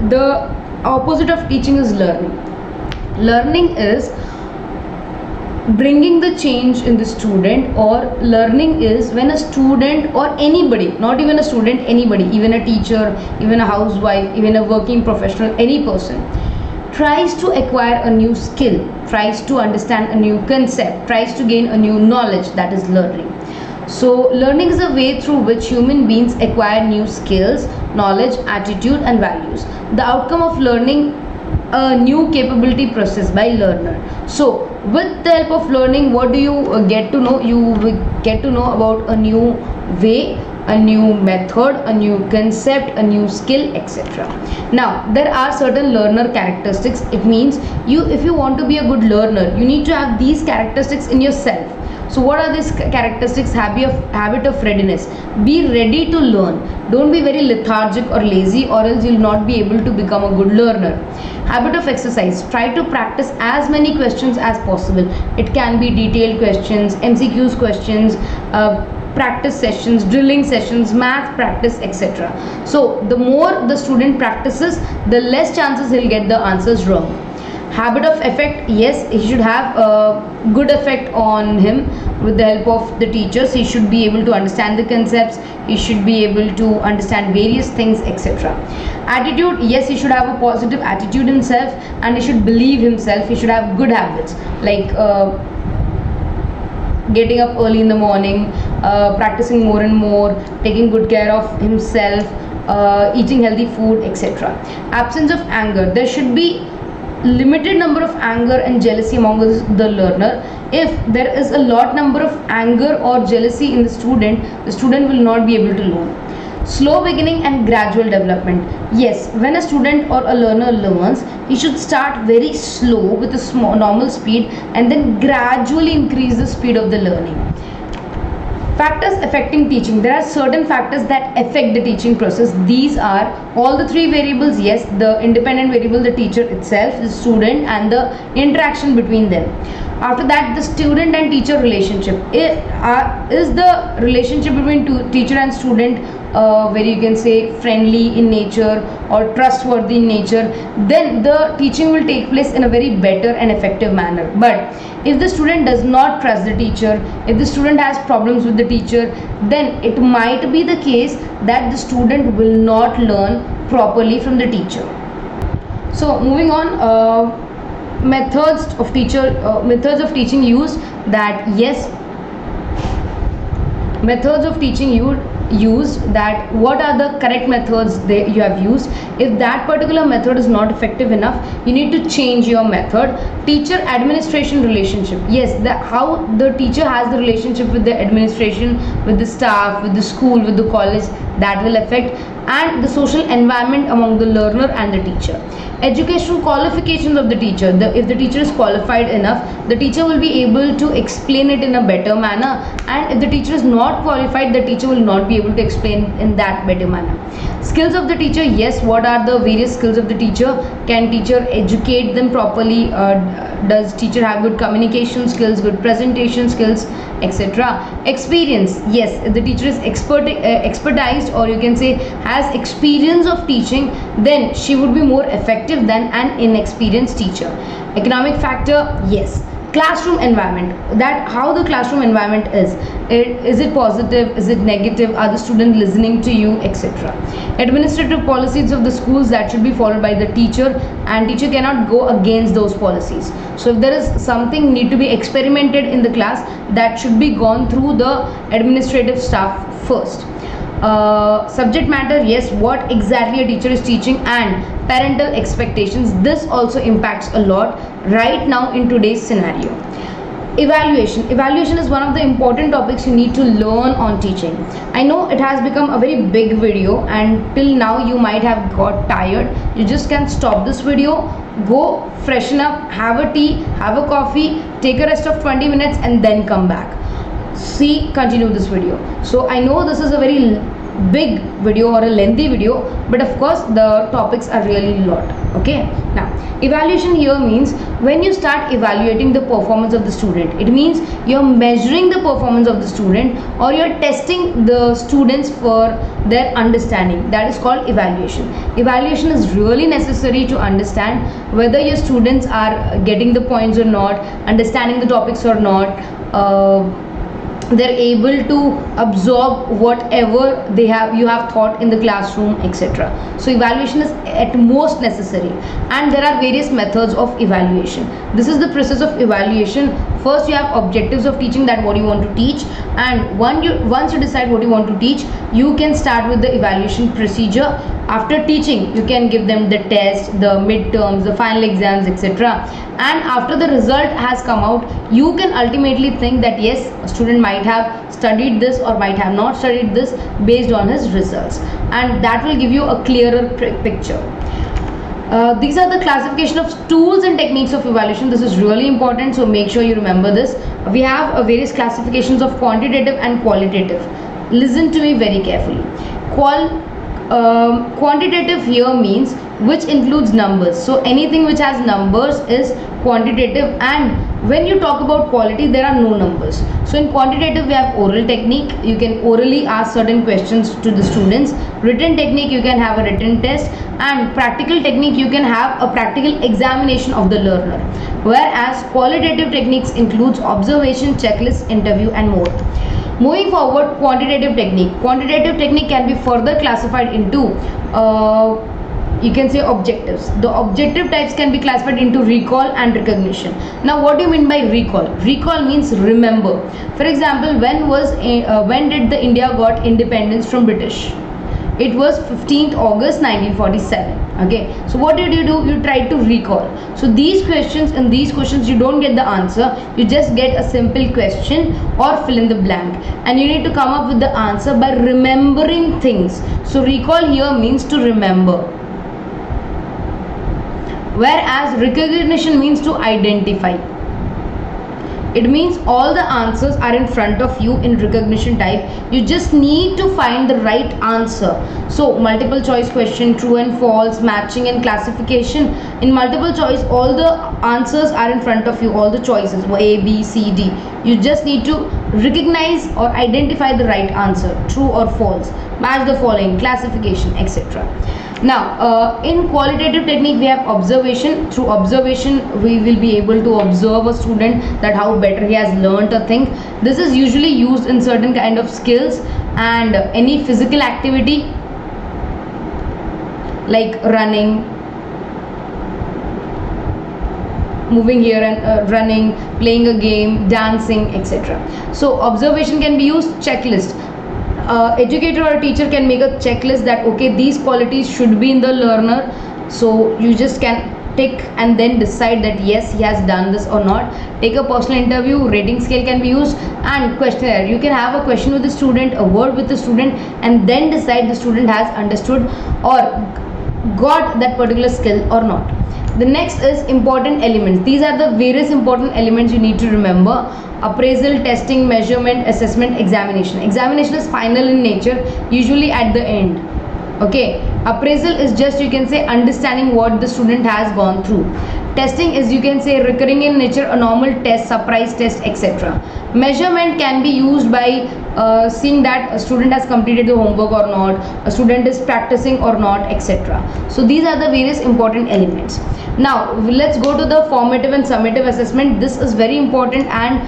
The opposite of teaching is learning. Learning is bringing the change in the student, or learning is when a student or anybody, not even a student, anybody, even a teacher, even a housewife, even a working professional, any person tries to acquire a new skill, tries to understand a new concept, tries to gain a new knowledge. That is learning. So learning is a way through which human beings acquire new skills, knowledge, attitude, and values. The outcome of learning a new capability processed by learner. So with the help of learning, what do you get to know? You get to know about a new way a new method, a new concept, a new skill, etc. Now there are certain learner characteristics. It means if you want to be a good learner, you need to have these characteristics in yourself. So what are these characteristics? Habit of readiness. Be ready to learn. Don't be very lethargic or lazy, or else you'll not be able to become a good learner. Habit of exercise. Try to practice as many questions as possible. It can be detailed questions, MCQs questions, practice sessions, drilling sessions, math practice, etc. So the more the student practices, the less chances he'll get the answers wrong. Habit of effect. Yes, he should have a good effect on him with the help of the teachers. He should be able to understand the concepts, he should be able to understand various things, etc. Attitude. Yes, he should have a positive attitude himself, and he should believe himself. He should have good habits like getting up early in the morning, practicing more and more, taking good care of himself, eating healthy food, etc. Absence of anger. There should be limited number of anger and jealousy among the learner. If there is a lot number of anger or jealousy in the student will not be able to learn. Slow beginning and gradual development. Yes, when a student or a learner learns, he should start very slow with a small normal speed and then gradually increase the speed of the learning. Factors affecting teaching. There are certain factors that affect the teaching process. These are all the three variables. Yes, the independent variable, the teacher itself, the student, and the interaction between them. After that, the student and teacher relationship. Is the relationship between teacher and student where you can say friendly in nature or trustworthy in nature, then the teaching will take place in a very better and effective manner. But if the student does not trust the teacher, if the student has problems with the teacher, then it might be the case that the student will not learn properly from the teacher. So moving on, methods of teaching used. That yes, methods of teaching used, that what are the correct methods you have used. If that particular method is not effective enough, you need to change your method. Teacher administration relationship. Yes, how the teacher has the relationship with the administration, with the staff, with the school, with the college, that will affect. And the social environment among the learner and the teacher. Educational qualifications of the teacher. If the teacher is qualified enough, the teacher will be able to explain it in a better manner, and if the teacher is not qualified, the teacher will not be able to explain in that better manner. Skills of the teacher. Yes, what are the various skills of the teacher? Can teacher educate them properly? Does teacher have good communication skills, good presentation skills, etc. Experience. Yes, if the teacher is expertized, or you can say has experience of teaching, then she would be more effective than an inexperienced teacher. Economic factor. Yes. Classroom environment. That how the classroom environment is it positive, is it negative, are the students listening to you, etc. Administrative policies of the schools, that should be followed by the teacher, and teacher cannot go against those policies. So if there is something need to be experimented in the class, that should be gone through the administrative staff first. Subject matter. Yes, what exactly a teacher is teaching, and parental expectations. This also impacts a lot right now in today's scenario. Evaluation is one of the important topics you need to learn on teaching. I know it has become a very big video, and till now you might have got tired. You just can stop this video, go freshen up, have a tea, have a coffee, take a rest of 20 minutes, and then come back. Continue this video. So I know this is a very big video or a lengthy video, but of course the topics are really lot. Okay, now evaluation here means when you start evaluating the performance of the student, it means you're measuring the performance of the student, or you're testing the students for their understanding. That is called evaluation. Evaluation is really necessary to understand whether your students are getting the points or not, understanding the topics or not, they're able to absorb whatever you have taught in the classroom, etc. So evaluation is at most necessary, and there are various methods of evaluation. This is the process of evaluation. First you have objectives of teaching, that what you want to teach, and once you decide what you want to teach, you can start with the evaluation procedure. After teaching, you can give them the test, the midterms, the final exams, etc. And after the result has come out, you can ultimately think that yes, a student might have studied this or might have not studied this based on his results, and that will give you a clearer picture. These are the classification of tools and techniques of evaluation. This is really important, so make sure you remember this. We have various classifications of quantitative and qualitative. Listen to me very carefully. Quantitative here means which includes numbers. So anything which has numbers is quantitative, and when you talk about quality, there are no numbers. So in quantitative, we have oral technique. You can orally ask certain questions to the students. Written technique, you can have a written test, and practical technique, you can have a practical examination of the learner. Whereas qualitative techniques includes observation, checklist, interview, and more. Moving forward, quantitative technique. Quantitative technique can be further classified into you can say objectives. The objective types can be classified into recall and recognition. Now, what do you mean by recall? Recall means remember. For example, when did the India got independence from British? It was 15th August 1947. Okay, so what did you do? You tried to recall. So these questions, in these questions you don't get the answer, you just get a simple question or fill in the blank, and you need to come up with the answer by remembering things. So recall here means to remember, whereas recognition means to identify. It means all the answers are in front of you in recognition type. You just need to find the right answer. So multiple choice question, true and false, matching and classification. In multiple choice, all the answers are in front of you, all the choices, A, B, C, D. You just need to recognize or identify the right answer, true or false, match the following, classification, etc. Now, in qualitative technique, we have observation. Through observation, we will be able to observe a student, that how better he has learnt a thing. This is usually used in certain kind of skills and any physical activity like running, moving here and running, playing a game, dancing, etc. So observation can be used. Checklist. Educator or teacher can make a checklist that okay, these qualities should be in the learner, so you just can tick and then decide that yes, he has done this or not. Take a personal interview. Rating scale can be used, and questionnaire. You can have a question with the student, a word with the student, and then decide the student has understood or got that particular skill or not. The next is important elements. These are the various important elements you need to remember. Appraisal, testing, measurement, assessment, examination. Examination is final in nature, usually at the end. Okay, appraisal is just, you can say, understanding what the student has gone through. Testing is, you can say, recurring in nature, a normal test, surprise test, etc. Measurement can be used by seeing that a student has completed the homework or not, a student is practicing or not, etc. So these are the various important elements. Now let's go to the formative and summative assessment. This is very important and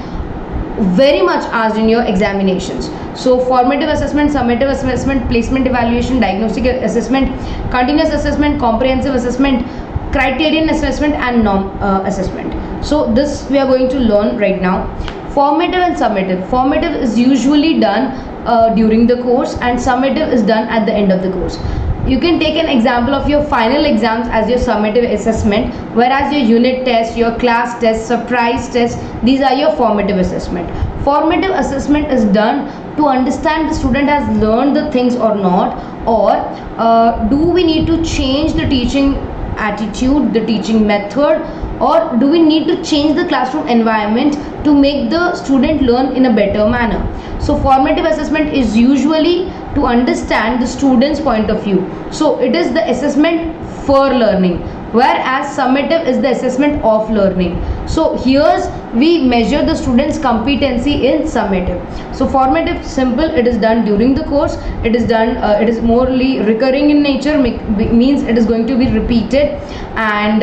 very much asked in your examinations. So formative assessment, summative assessment, placement evaluation, diagnostic assessment, continuous assessment, comprehensive assessment, criterion assessment, and norm assessment. So this we are going to learn right now. Formative and summative. Formative is usually done during the course, and summative is done at the end of the course. You can take an example of your final exams as your summative assessment, whereas your unit test, your class test, surprise test, these are your formative assessment. Formative assessment is done to understand the student has learned the things or not, or do we need to change the teaching attitude, the teaching method, or do we need to change the classroom environment to make the student learn in a better manner. So formative assessment is usually to understand the student's point of view. So it is the assessment for learning, whereas summative is the assessment of learning. So here's we measure the student's competency in summative. So formative, simple, it is done during the course, it is done it is morely recurring in nature, means it is going to be repeated, and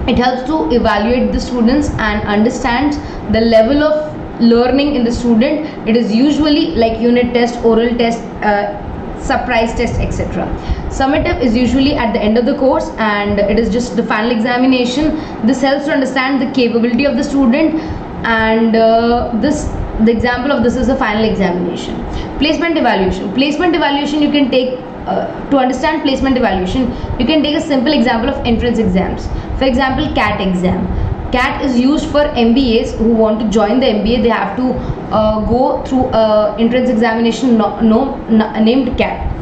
it helps to evaluate the students and understand the level of learning in the student. It is usually like unit test, oral test, surprise test, etc. Summative is usually at the end of the course, and it is just the final examination. This helps to understand the capability of the student, and the example of this is the final examination. Placement evaluation. Placement evaluation, you can take to understand placement evaluation, you can take a simple example of entrance exams. For example, CAT exam. CAT is used for MBAs who want to join the MBA. They have to go through entrance examination named CAT.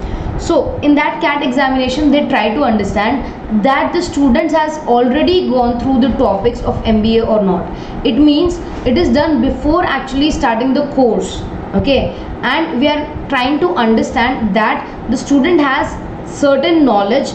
So in that CAT examination, they try to understand that the students has already gone through the topics of MBA or not. It means it is done before actually starting the course. Okay, and we are trying to understand that the student has certain knowledge.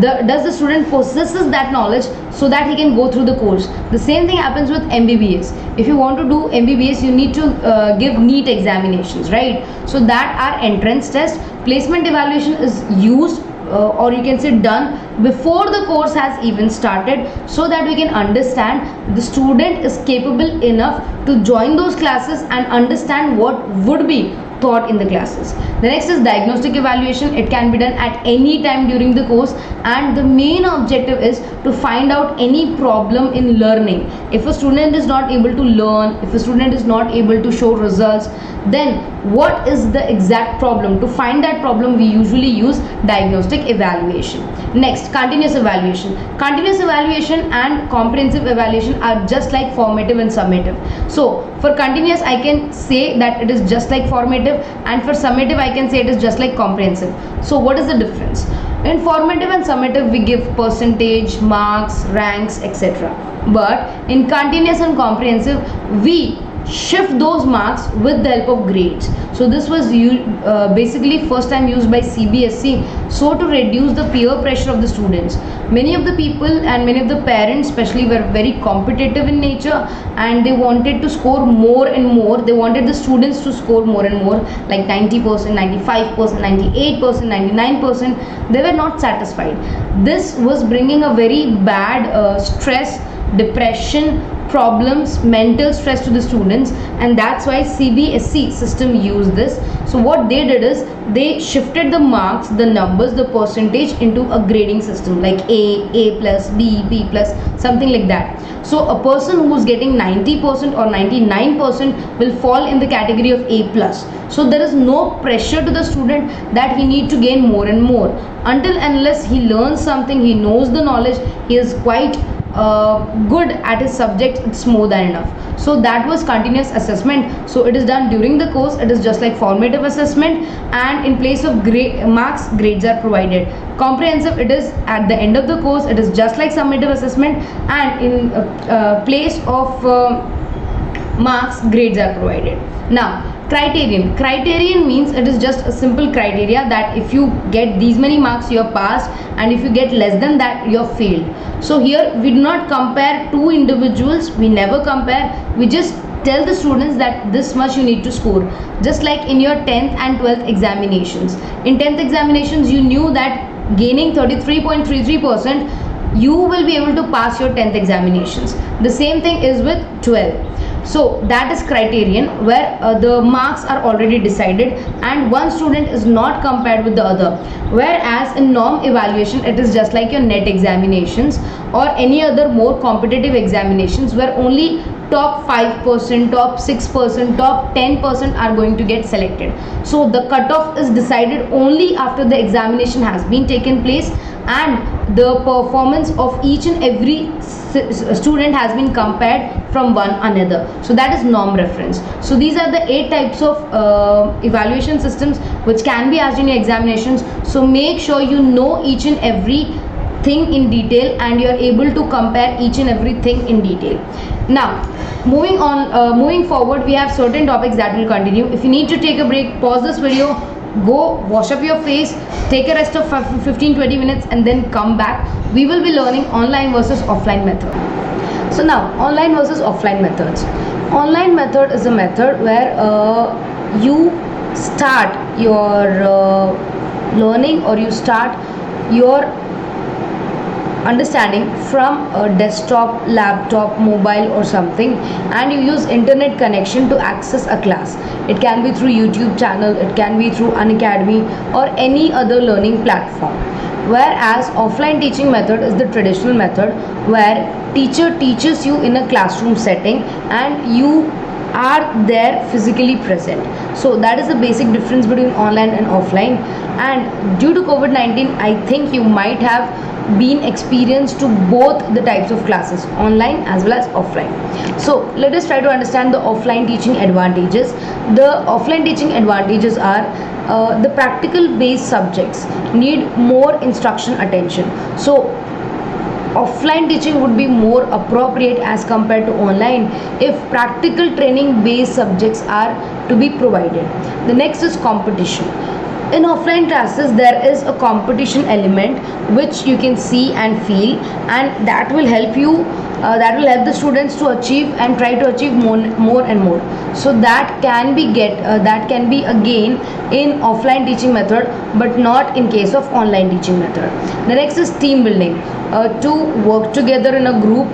Does the student possesses that knowledge so that he can go through the course. The same thing happens with MBBS. If you want to do MBBS, you need to give NEET examinations, right? So that our entrance test placement evaluation is used, or you can say done before the course has even started, so that we can understand the student is capable enough to join those classes and understand what would be taught in the classes. The next is diagnostic evaluation. It can be done at any time during the course, and the main objective is to find out any problem in learning. If a student is not able to learn, if a student is not able to show results, then what is the exact problem? To find that problem, we usually use diagnostic evaluation. Next, continuous evaluation. Continuous evaluation and comprehensive evaluation are just like formative and summative. So for continuous, I can say that it is just like formative, and for summative, I can say it is just like comprehensive. So what is the difference? In formative and summative, we give percentage, marks, ranks, etc. But in continuous and comprehensive, we shift those marks with the help of grades. So this was basically first time used by CBSE, so to reduce the peer pressure of the students. Many of the people and many of the parents especially were very competitive in nature, and they wanted to score more and more. They wanted the students to score more and more, like 90%, 95%, 98%, 99%. They were not satisfied. This was bringing a very bad stress, depression, problems, mental stress to the students, and that's why CBSE system used this. So what they did is they shifted the marks, the numbers, the percentage into a grading system like A plus, B plus, something like that. So a person who's getting 90% or 99% will fall in the category of A plus. So there is no pressure to the student that he need to gain more and more. Until unless he learns something, he knows the knowledge, he is quite good at his subject, it's more than enough. So that was continuous assessment. So it is done during the course. It is just like formative assessment, and in place of marks, grades are provided. Comprehensive, it is at the end of the course. It is just like summative assessment, and in place of marks, grades are provided. Now criterion means it is just a simple criteria that if you get these many marks, you're passed, and if you get less than that, you're failed. So here we do not compare two individuals, we never compare, we just tell the students that this much you need to score. Just like in your 10th and 12th examinations, in 10th examinations you knew that gaining 33.33%, you will be able to pass your 10th examinations. The same thing is with 12. So that is criterion, where the marks are already decided and one student is not compared with the other. Whereas in norm evaluation, it is just like your NET examinations or any other more competitive examinations, where only top 5%, top 6%, top 10% are going to get selected. So the cutoff is decided only after the examination has been taken place and the performance of each and every student has been compared from one another. So that is norm reference. So these are the 8 types of evaluation systems which can be asked in your examinations. So make sure you know each and every thing in detail and you are able to compare each and everything in detail. Now moving forward, we have certain topics that will continue. If you need to take a break, pause this video, go wash up your face, take a rest of 15-20 minutes and then come back. We will be learning online versus offline method. So now, online versus offline methods. Online method is a method where you start your learning or you start your understanding from a desktop, laptop, mobile or something, and you use internet connection to access a class. It can be through YouTube channel, it can be through Unacademy or any other learning platform. Whereas offline teaching method is the traditional method where teacher teaches you in a classroom setting and you are there physically present. So that is the basic difference between online and offline. And due to COVID-19, I think you might have been experienced to both the types of classes, online as well as offline. So let us try to understand the offline teaching advantages. The offline teaching advantages are the practical based subjects need more instruction attention. So offline teaching would be more appropriate as compared to online if practical training based subjects are to be provided. The next is competition. In offline classes there is a competition element which you can see and feel, and that will help you, that will help the students to achieve and try to achieve more and more. So that can be a gain in offline teaching method, but not in case of online teaching method. The next is team building. To work together in a group,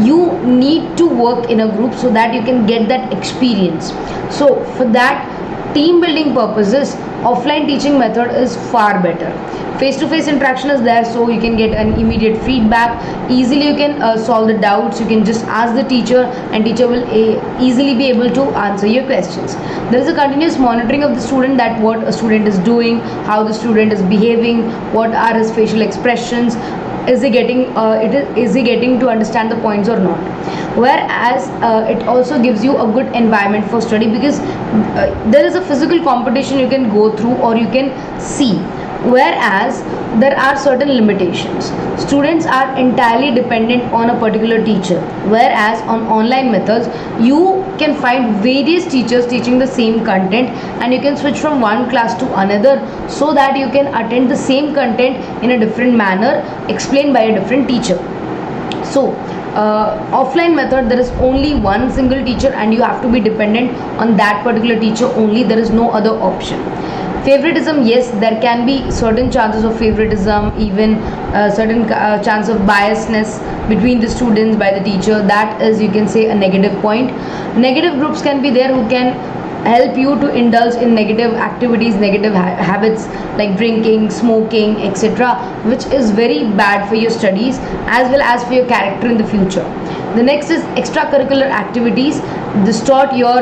you need to work in a group so that you can get that experience. So for that team building purposes, offline teaching method is far better. Face to face interaction is there, so you can get an immediate feedback. Easily you can solve the doubts. You can just ask the teacher, and teacher will easily be able to answer your questions. There is a continuous monitoring of the student, that what a student is doing, how the student is behaving, what are his facial expressions, is he getting is he getting to understand the points or not. Whereas it also gives you a good environment for study, because there is a physical competition you can go through or you can see. Whereas there are certain limitations. Students are entirely dependent on a particular teacher, whereas on online methods you can find various teachers teaching the same content, and you can switch from one class to another so that you can attend the same content in a different manner explained by a different teacher. So offline method, there is only one single teacher and you have to be dependent on that particular teacher only. There is no other option. Favoritism, yes, there can be certain chances of favoritism, even certain chance of biasness between the students by the teacher. That is, you can say, a negative point. Negative groups can be there who can help you to indulge in negative activities, negative habits like drinking, smoking, etc., which is very bad for your studies as well as for your character in the future. The next is extracurricular activities distort your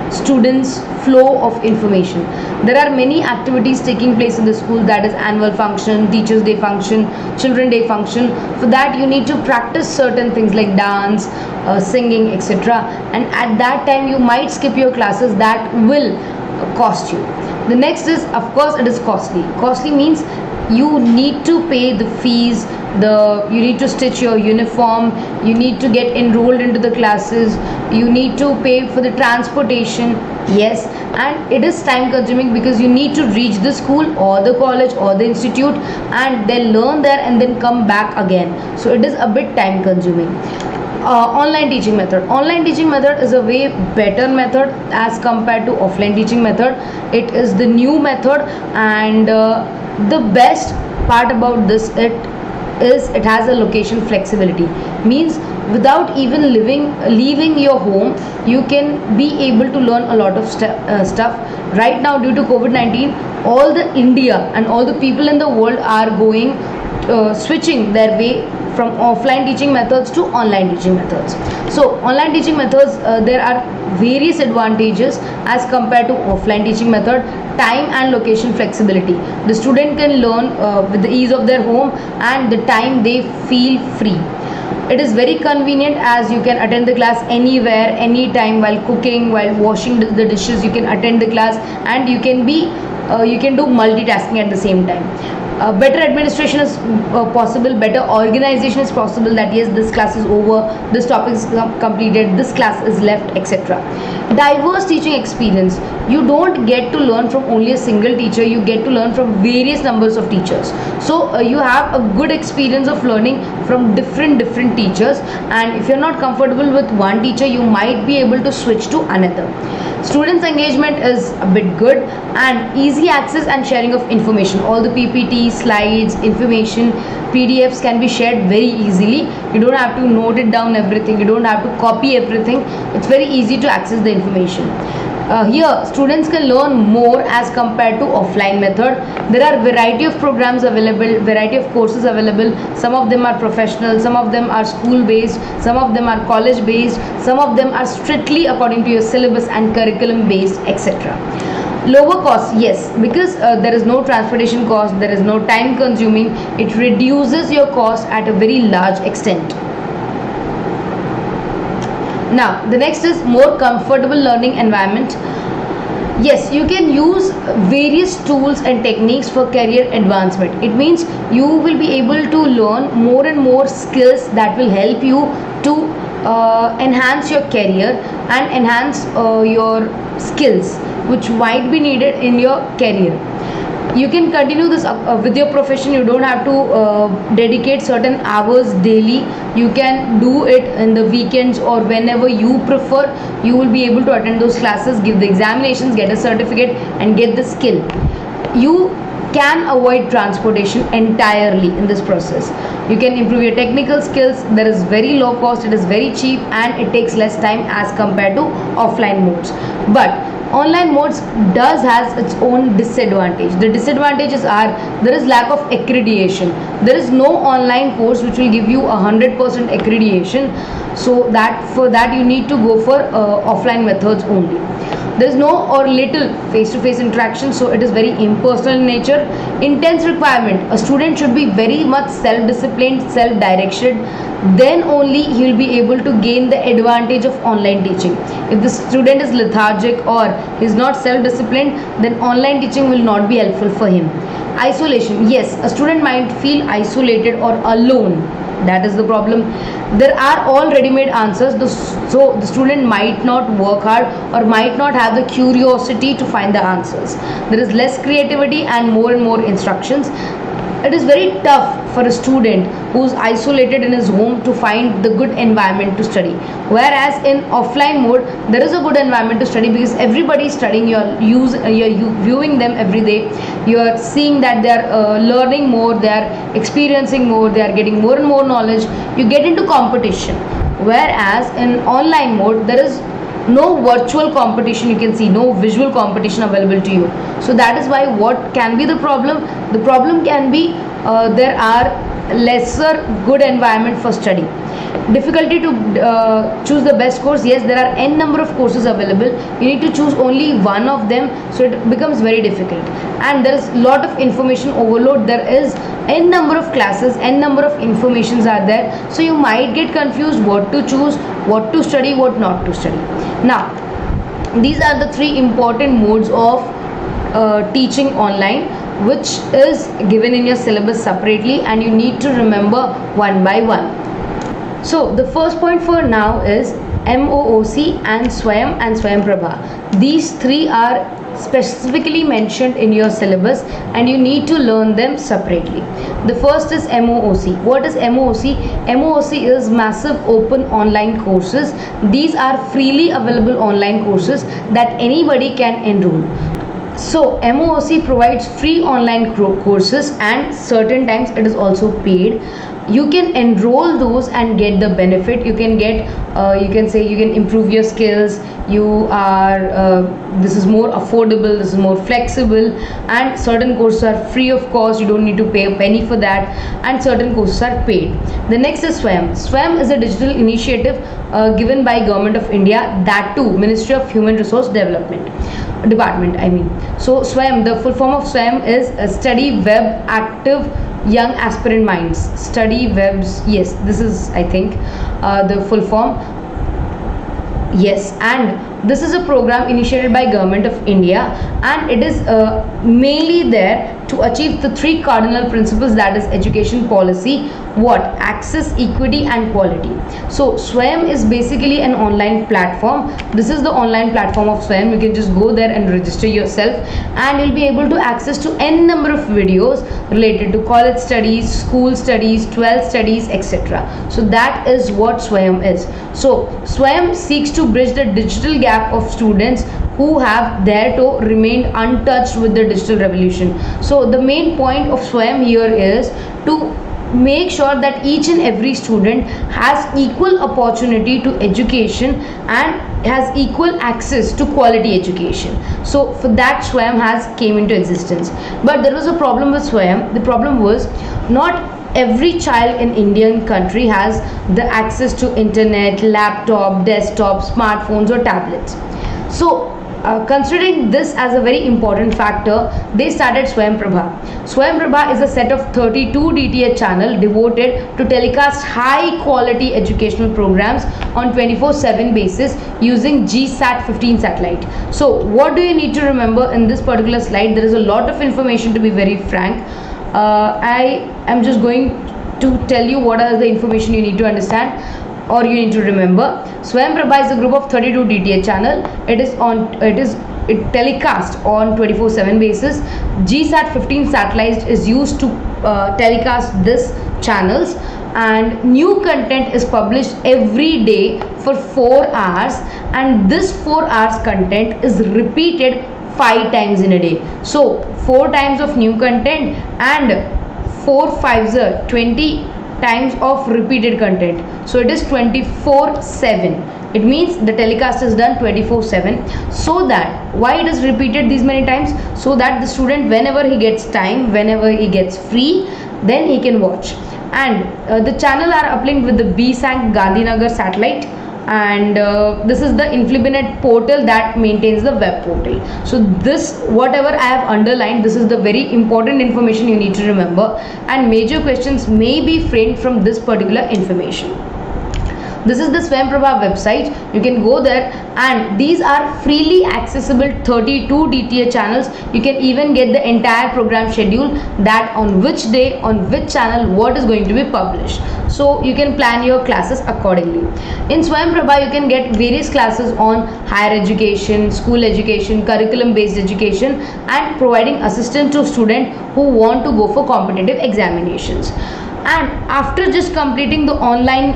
students flow of information. There are many activities taking place in the school, that is annual function, teachers day function, children day function. For that you need to practice certain things like dance, singing, etc., and at that time you might skip your classes. That will cost you. The next is, of course, it is costly. Costly means you need to pay the fees, you need to stitch your uniform, you need to get enrolled into the classes, you need to pay for the transportation. Yes, and it is time consuming because you need to reach the school or the college or the institute and then learn there and then come back again. So it is a bit time consuming. Online teaching method. Online teaching method is a way better method as compared to offline teaching method. It is the new method, and the best part about this it has a location flexibility. Means without even leaving your home, you can be able to learn a lot of stuff. Right now, due to COVID-19, all the India and all the people in the world are going switching their way from offline teaching methods to online teaching methods. So online teaching methods, there are various advantages as compared to offline teaching method. Time and location flexibility. The student can learn with the ease of their home and the time they feel free. It is very convenient as you can attend the class anywhere, anytime, while cooking, while washing the dishes. You can attend the class and you can do multitasking at the same time. Better administration is possible, better organization is possible, that yes, this class is over, this topic is completed, this class is left, etc. Diverse teaching experience. You don't get to learn from only a single teacher, you get to learn from various numbers of teachers. So you have a good experience of learning from different teachers, and if you're not comfortable with one teacher, you might be able to switch to another. Students engagement is a bit good, and easy access and sharing of information. All the PPT, slides, information, PDFs can be shared very easily. You don't have to note it down everything, you don't have to copy everything. It's very easy to access the information. Here students can learn more as compared to offline method. There are variety of programs available, variety of courses available. Some of them are professional, some of them are school based, some of them are college based, some of them are strictly according to your syllabus and curriculum based, etc. Lower cost, yes, because there is no transportation cost, there is no time consuming. It reduces your cost at a very large extent. Now the next is more comfortable learning environment. Yes, you can use various tools and techniques for career advancement. It means you will be able to learn more and more skills that will help you to enhance your career and enhance your skills which might be needed in your career. You can continue this with your profession. You don't have to dedicate certain hours daily. You can do it in the weekends or whenever you prefer. You will be able to attend those classes, give the examinations, get a certificate and get the skill. You can avoid transportation entirely in this process. You can improve your technical skills. There is very low cost, it is very cheap and it takes less time as compared to offline modes. But online modes does has its own disadvantage. The disadvantages are there is lack of accreditation. There is no online course which will give you 100% accreditation, so that for that you need to go for offline methods only. There is no or little face-to-face interaction, so it is very impersonal in nature. Intense requirement, a student should be very much self-disciplined, self-directed, then only he will be able to gain the advantage of online teaching. If the student is lethargic or is not self-disciplined, then online teaching will not be helpful for him. Isolation, yes, a student might feel isolated or alone. That is the problem. There are all ready-made answers, so the student might not work hard or might not have the curiosity to find the answers. There is less creativity and more instructions. It is very tough for a student who is isolated in his home to find the good environment to study. Whereas in offline mode, there is a good environment to study because everybody is studying. You're viewing them every day. You're seeing that they are learning more, they are experiencing more, they are getting more and more knowledge. You get into competition. Whereas in online mode, there is no virtual competition. You can see no visual competition available to you. So that is why what can be the problem? The problem can be there are lesser good environment for study. Difficulty to choose the best course. Yes, there are n number of courses available. You need to choose only one of them, so it becomes very difficult. And there is lot of information overload. There is n number of classes, n number of informations are there, so you might get confused what to choose, what to study, what not to study. Now these are the three important modes of teaching online, which is given in your syllabus separately and you need to remember one by one. So the first point for now is MOOC and SWAYAM and SWAYAMPRABHA. These three are specifically mentioned in your syllabus and you need to learn them separately. The first is MOOC. What is MOOC? MOOC is massive open online courses. These are freely available online courses that anybody can enroll. So MOOC provides free online courses and certain times it is also paid. You can enroll those and get the benefit. You can get you can say you can improve your skills. You are this is more affordable, this is more flexible, and certain courses are free of cost. You don't need to pay a penny for that, and certain courses are paid. The next is SWAYAM. SWAYAM is a digital initiative given by Government of India, that too Ministry of Human Resource Development Department, I mean. So SWAYAM, the full form of SWAYAM is Study Web Active Young Aspirant Minds. Study Webs, yes, this is I think the full form. Yes, and this is a program initiated by Government of India and it is mainly there to achieve the three cardinal principles, that is education policy, what? Access, equity and quality. So SWAYAM is basically an online platform. This is the online platform of SWAYAM. You can just go there and register yourself and you'll be able to access to n number of videos related to college studies, school studies, 12th studies, etc. So that is what SWAYAM is. So SWAYAM seeks to bridge the digital gap of students who have thereto remained untouched with the digital revolution. So the main point of SWAYAM here is to make sure that each and every student has equal opportunity to education and has equal access to quality education. So for that Swayam has came into existence. But there was a problem with Swayam. The problem was not every child in Indian country has the access to internet, laptop, desktop, smartphones or tablets. So considering this as a very important factor, they started Swayam Prabha. Swayam Prabha is a set of 32 DTH channel devoted to telecast high quality educational programs on 24/7 basis using GSAT 15 satellite. So what do you need to remember in this particular slide? There is a lot of information, to be very frank. I am just going to tell you what are the information you need to understand or you need to remember. Swayam Prabha is a group of 32 DTH channel. It telecast on 24/7 basis. GSAT 15 satellite is used to telecast this channels, and new content is published every day for 4 hours, and this 4 hours content is repeated 5 times in a day. So 4 times of new content and 4 5s are 20 times of repeated content. So it is 24/7. It means the telecast is done 24/7. So that why it is repeated these many times? So that the student, whenever he gets time, whenever he gets free, then he can watch. And the channel are uplinked with the BSAC Gandhinagar satellite, and this is the Infobinet portal that maintains the web portal. So this, whatever I have underlined, this is the very important information you need to remember, and major questions may be framed from this particular information. This is the Swayam Prabha website. You can go there, and these are freely accessible 32 DTH channels. You can even get the entire program schedule, that on which day, on which channel, what is going to be published. So you can plan your classes accordingly. In Swayam Prabha, you can get various classes on higher education, school education, curriculum based education, and providing assistance to students who want to go for competitive examinations. And after just completing the online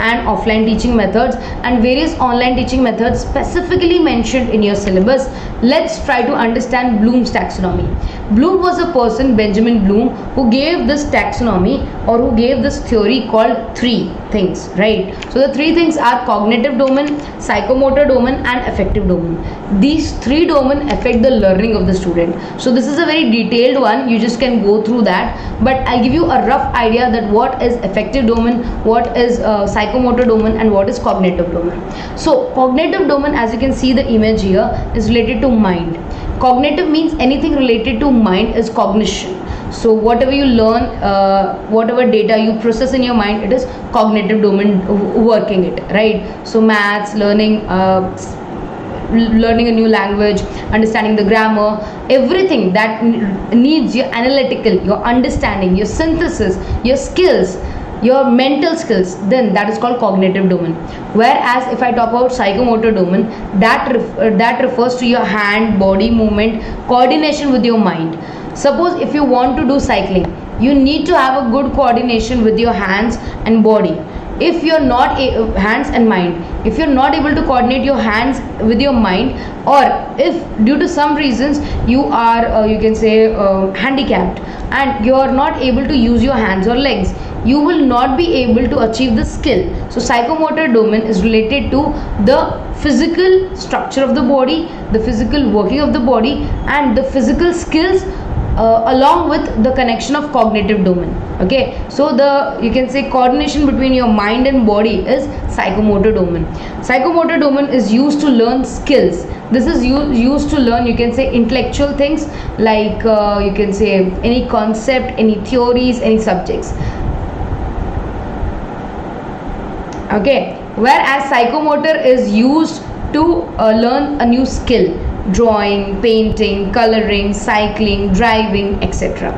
and offline teaching methods and various online teaching methods specifically mentioned in your syllabus, let's try to understand Bloom's taxonomy. Bloom was a person, Benjamin Bloom, who gave this taxonomy, or who gave this theory called 3 things, right? So the 3 things are cognitive domain, psychomotor domain and affective domain. These 3 domain affect the learning of the student. So this is a very detailed one, you just can go through that, but I'll give you a rough idea that what is affective domain, what is psychomotor domain, and what is cognitive domain. So cognitive domain, as you can see the image here, is related to mind. Cognitive means anything related to mind is cognition. So whatever you learn, whatever data you process in your mind, it is cognitive domain working it, right? So maths, learning a new language, understanding the grammar, everything that needs your analytical, your understanding, your synthesis, your skills, your mental skills, then that is called cognitive domain. Whereas if I talk about psychomotor domain, that refers to your hand, body movement, coordination with your mind. Suppose if you want to do cycling, you need to have a good coordination with your hands and body. If you're not hands and mind, if you're not able to coordinate your hands with your mind, or if due to some reasons you are you can say handicapped and you are not able to use your hands or legs, you will not be able to achieve the skill. So psychomotor domain is related to the physical structure of the body, the physical working of the body, and the physical skills along with the connection of cognitive domain. Okay, so the you can say coordination between your mind and body is psychomotor domain. Psychomotor domain is used to learn skills. This is used to learn, you can say, intellectual things, like you can say any concept, any theories, any subjects. Okay, whereas psychomotor is used to learn a new skill, drawing, painting, coloring, cycling, driving, etc.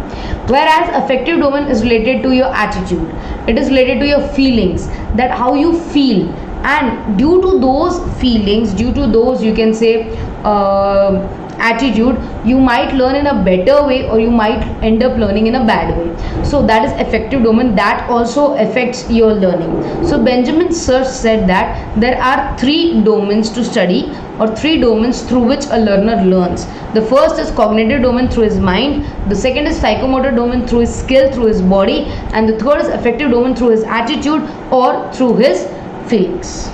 Whereas affective domain is related to your attitude. It is related to your feelings, that how you feel, and due to those feelings, due to those you can say attitude, you might learn in a better way or you might end up learning in a bad way. So that is affective domain, that also affects your learning. So Benjamin Search said that there are 3 domains to study. or three domains through which a learner learns. The first is cognitive domain through his mind, the second is psychomotor domain through his skill, through his body, and the third is affective domain through his attitude or through his feelings.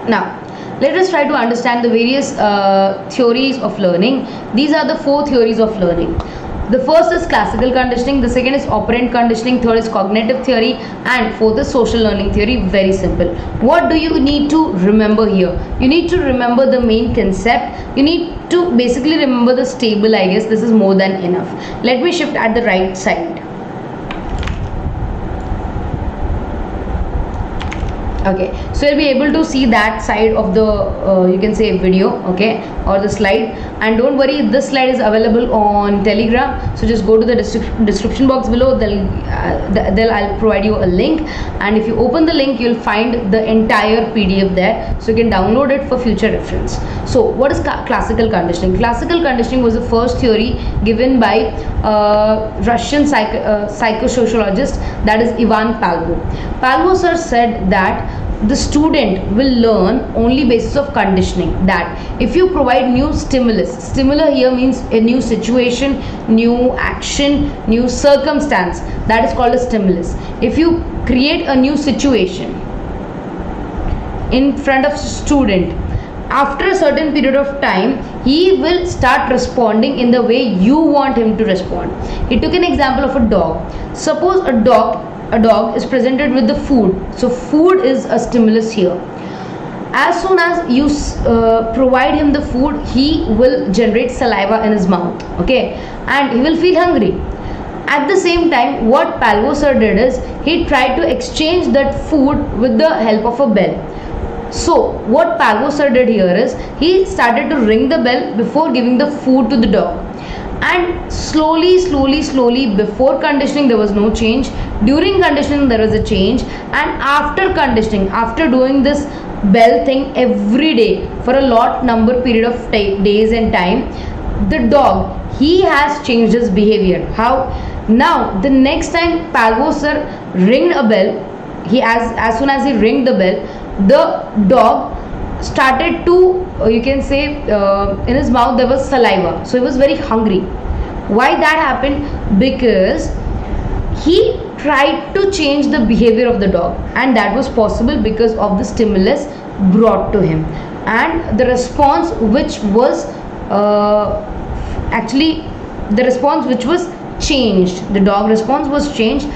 Now, let us try to understand the various theories of learning. These are the four theories of learning. The first is classical conditioning, the second is operant conditioning, third is cognitive theory, and fourth is social learning theory. Very simple. What do you need to remember here? You need to remember the main concept. You need to basically remember the stable, I guess. This is more than enough. Let me shift at the right side. Okay, so you'll be able to see that side of the you can say video, okay, or the slide. And don't worry, this slide is available on Telegram, so just go to the description box below. I'll provide you a link, and if you open the link, you'll find the entire PDF there, so you can download it for future reference. So what is classical conditioning? Classical conditioning was the first theory given by Russian psychosociologist, that is Ivan Pavlov. Pavlov sir said that the student will learn only basis of conditioning. That if you provide new stimulus here means a new situation, new action, new circumstance, that is called a stimulus. If you create a new situation in front of student, after a certain period of time, he will start responding in the way you want him to respond. He took an example of a dog. Suppose a dog is presented with the food. So food is a stimulus here. As soon as you provide him the food, he will generate saliva in his mouth, okay, and he will feel hungry. At the same time, what Pavlov sir did is he tried to exchange that food with the help of a bell. So what Pavlov sir did here is he started to ring the bell before giving the food to the dog. And slowly, before conditioning there was no change, during conditioning there was a change, and after conditioning, after doing this bell thing every day for a lot number period of days and time, the dog, he has changed his behavior. How? Now the next time Pavlov sir ringed a bell, as soon as he ringed the bell, the dog started to you can say in his mouth there was saliva, so he was very hungry. Why that happened? Because he tried to change the behavior of the dog, and that was possible because of the stimulus brought to him, and the response which was changed, the dog response was changed,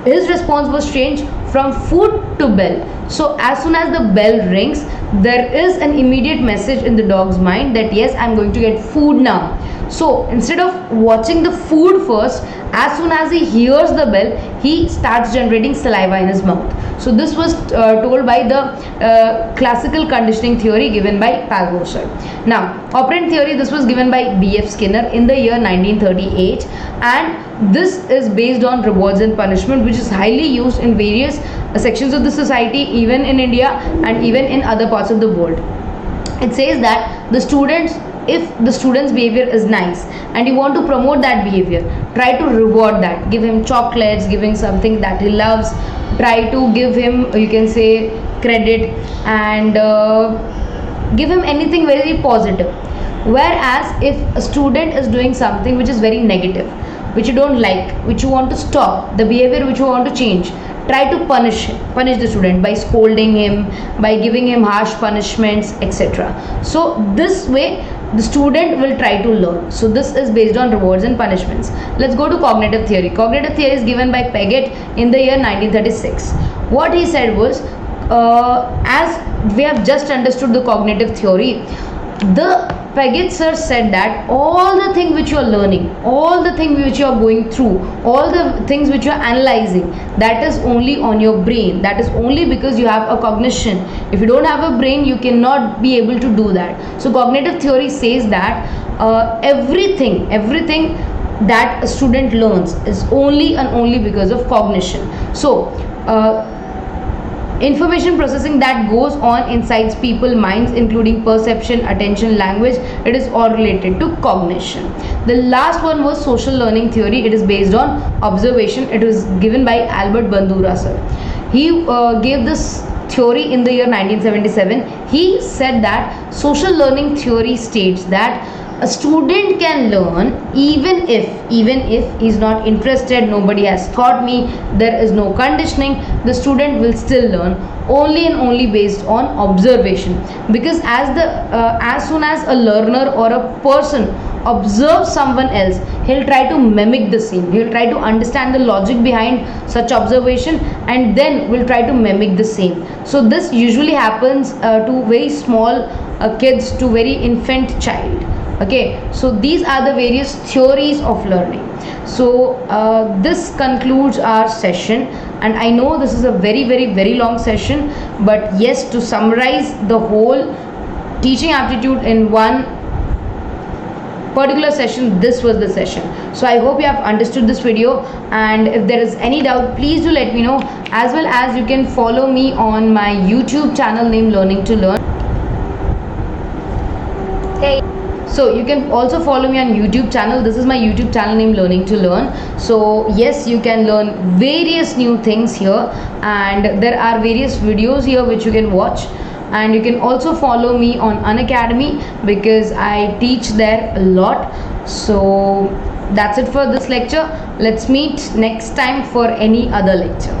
his response was changed from food to bell. So as soon as the bell rings, there is an immediate message in the dog's mind that yes, I'm going to get food now. So instead of watching the food first, as soon as he hears the bell, he starts generating saliva in his mouth. So this was told by the classical conditioning theory given by Pavlov sir. Now operant theory, this was given by B.F. Skinner in the year 1938, and this is based on rewards and punishment, which is highly used in various sections of the society, even in India and even in other parts of the world. It says that if the student's behavior is nice and you want to promote that behavior, try to reward that. Give him chocolates, give him something that he loves, try to give him, you can say, credit, and give him anything very positive. Whereas if a student is doing something which is very negative, which you don't like, which you want to stop, the behavior which you want to change, try to punish the student by scolding him, by giving him harsh punishments, etc. So this way the student will try to learn. So this is based on rewards and punishments. Let's go to cognitive theory. Cognitive theory is given by Piaget in the year 1936. What he said was, as we have just understood the cognitive theory, the Piaget sir said that all the things which you are learning, all the things which you are going through, all the things which you are analyzing, that is only on your brain. That is only because you have a cognition. If you don't have a brain, you cannot be able to do that. So cognitive theory says that everything that a student learns is only and only because of cognition. So information processing that goes on inside people's minds, including perception, attention, language. It is all related to cognition. The last one was social learning theory. It is based on observation. It was given by Albert Bandura sir. He gave this theory in the year 1977. He said that social learning theory states that a student can learn even if he's not interested, nobody has taught me, there is no conditioning, the student will still learn only and only based on observation. Because as soon as a learner or a person observes someone else, he'll try to mimic the same, he'll try to understand the logic behind such observation, and then will try to mimic the same. So this usually happens to very small kids, to very infant child. Okay, so these are the various theories of learning. So this concludes our session, and I know this is a very long session, but yes, to summarize the whole teaching aptitude in one particular session, this was the session. So I hope you have understood this video, and if there is any doubt, please do let me know. As well as you can follow me on my YouTube channel named Learning to Learn. So you can also follow me on YouTube channel. This is my YouTube channel named Learning to Learn. So yes, you can learn various new things here, and there are various videos here which you can watch. And you can also follow me on Unacademy, because I teach there a lot. So that's it for this lecture. Let's meet next time for any other lecture.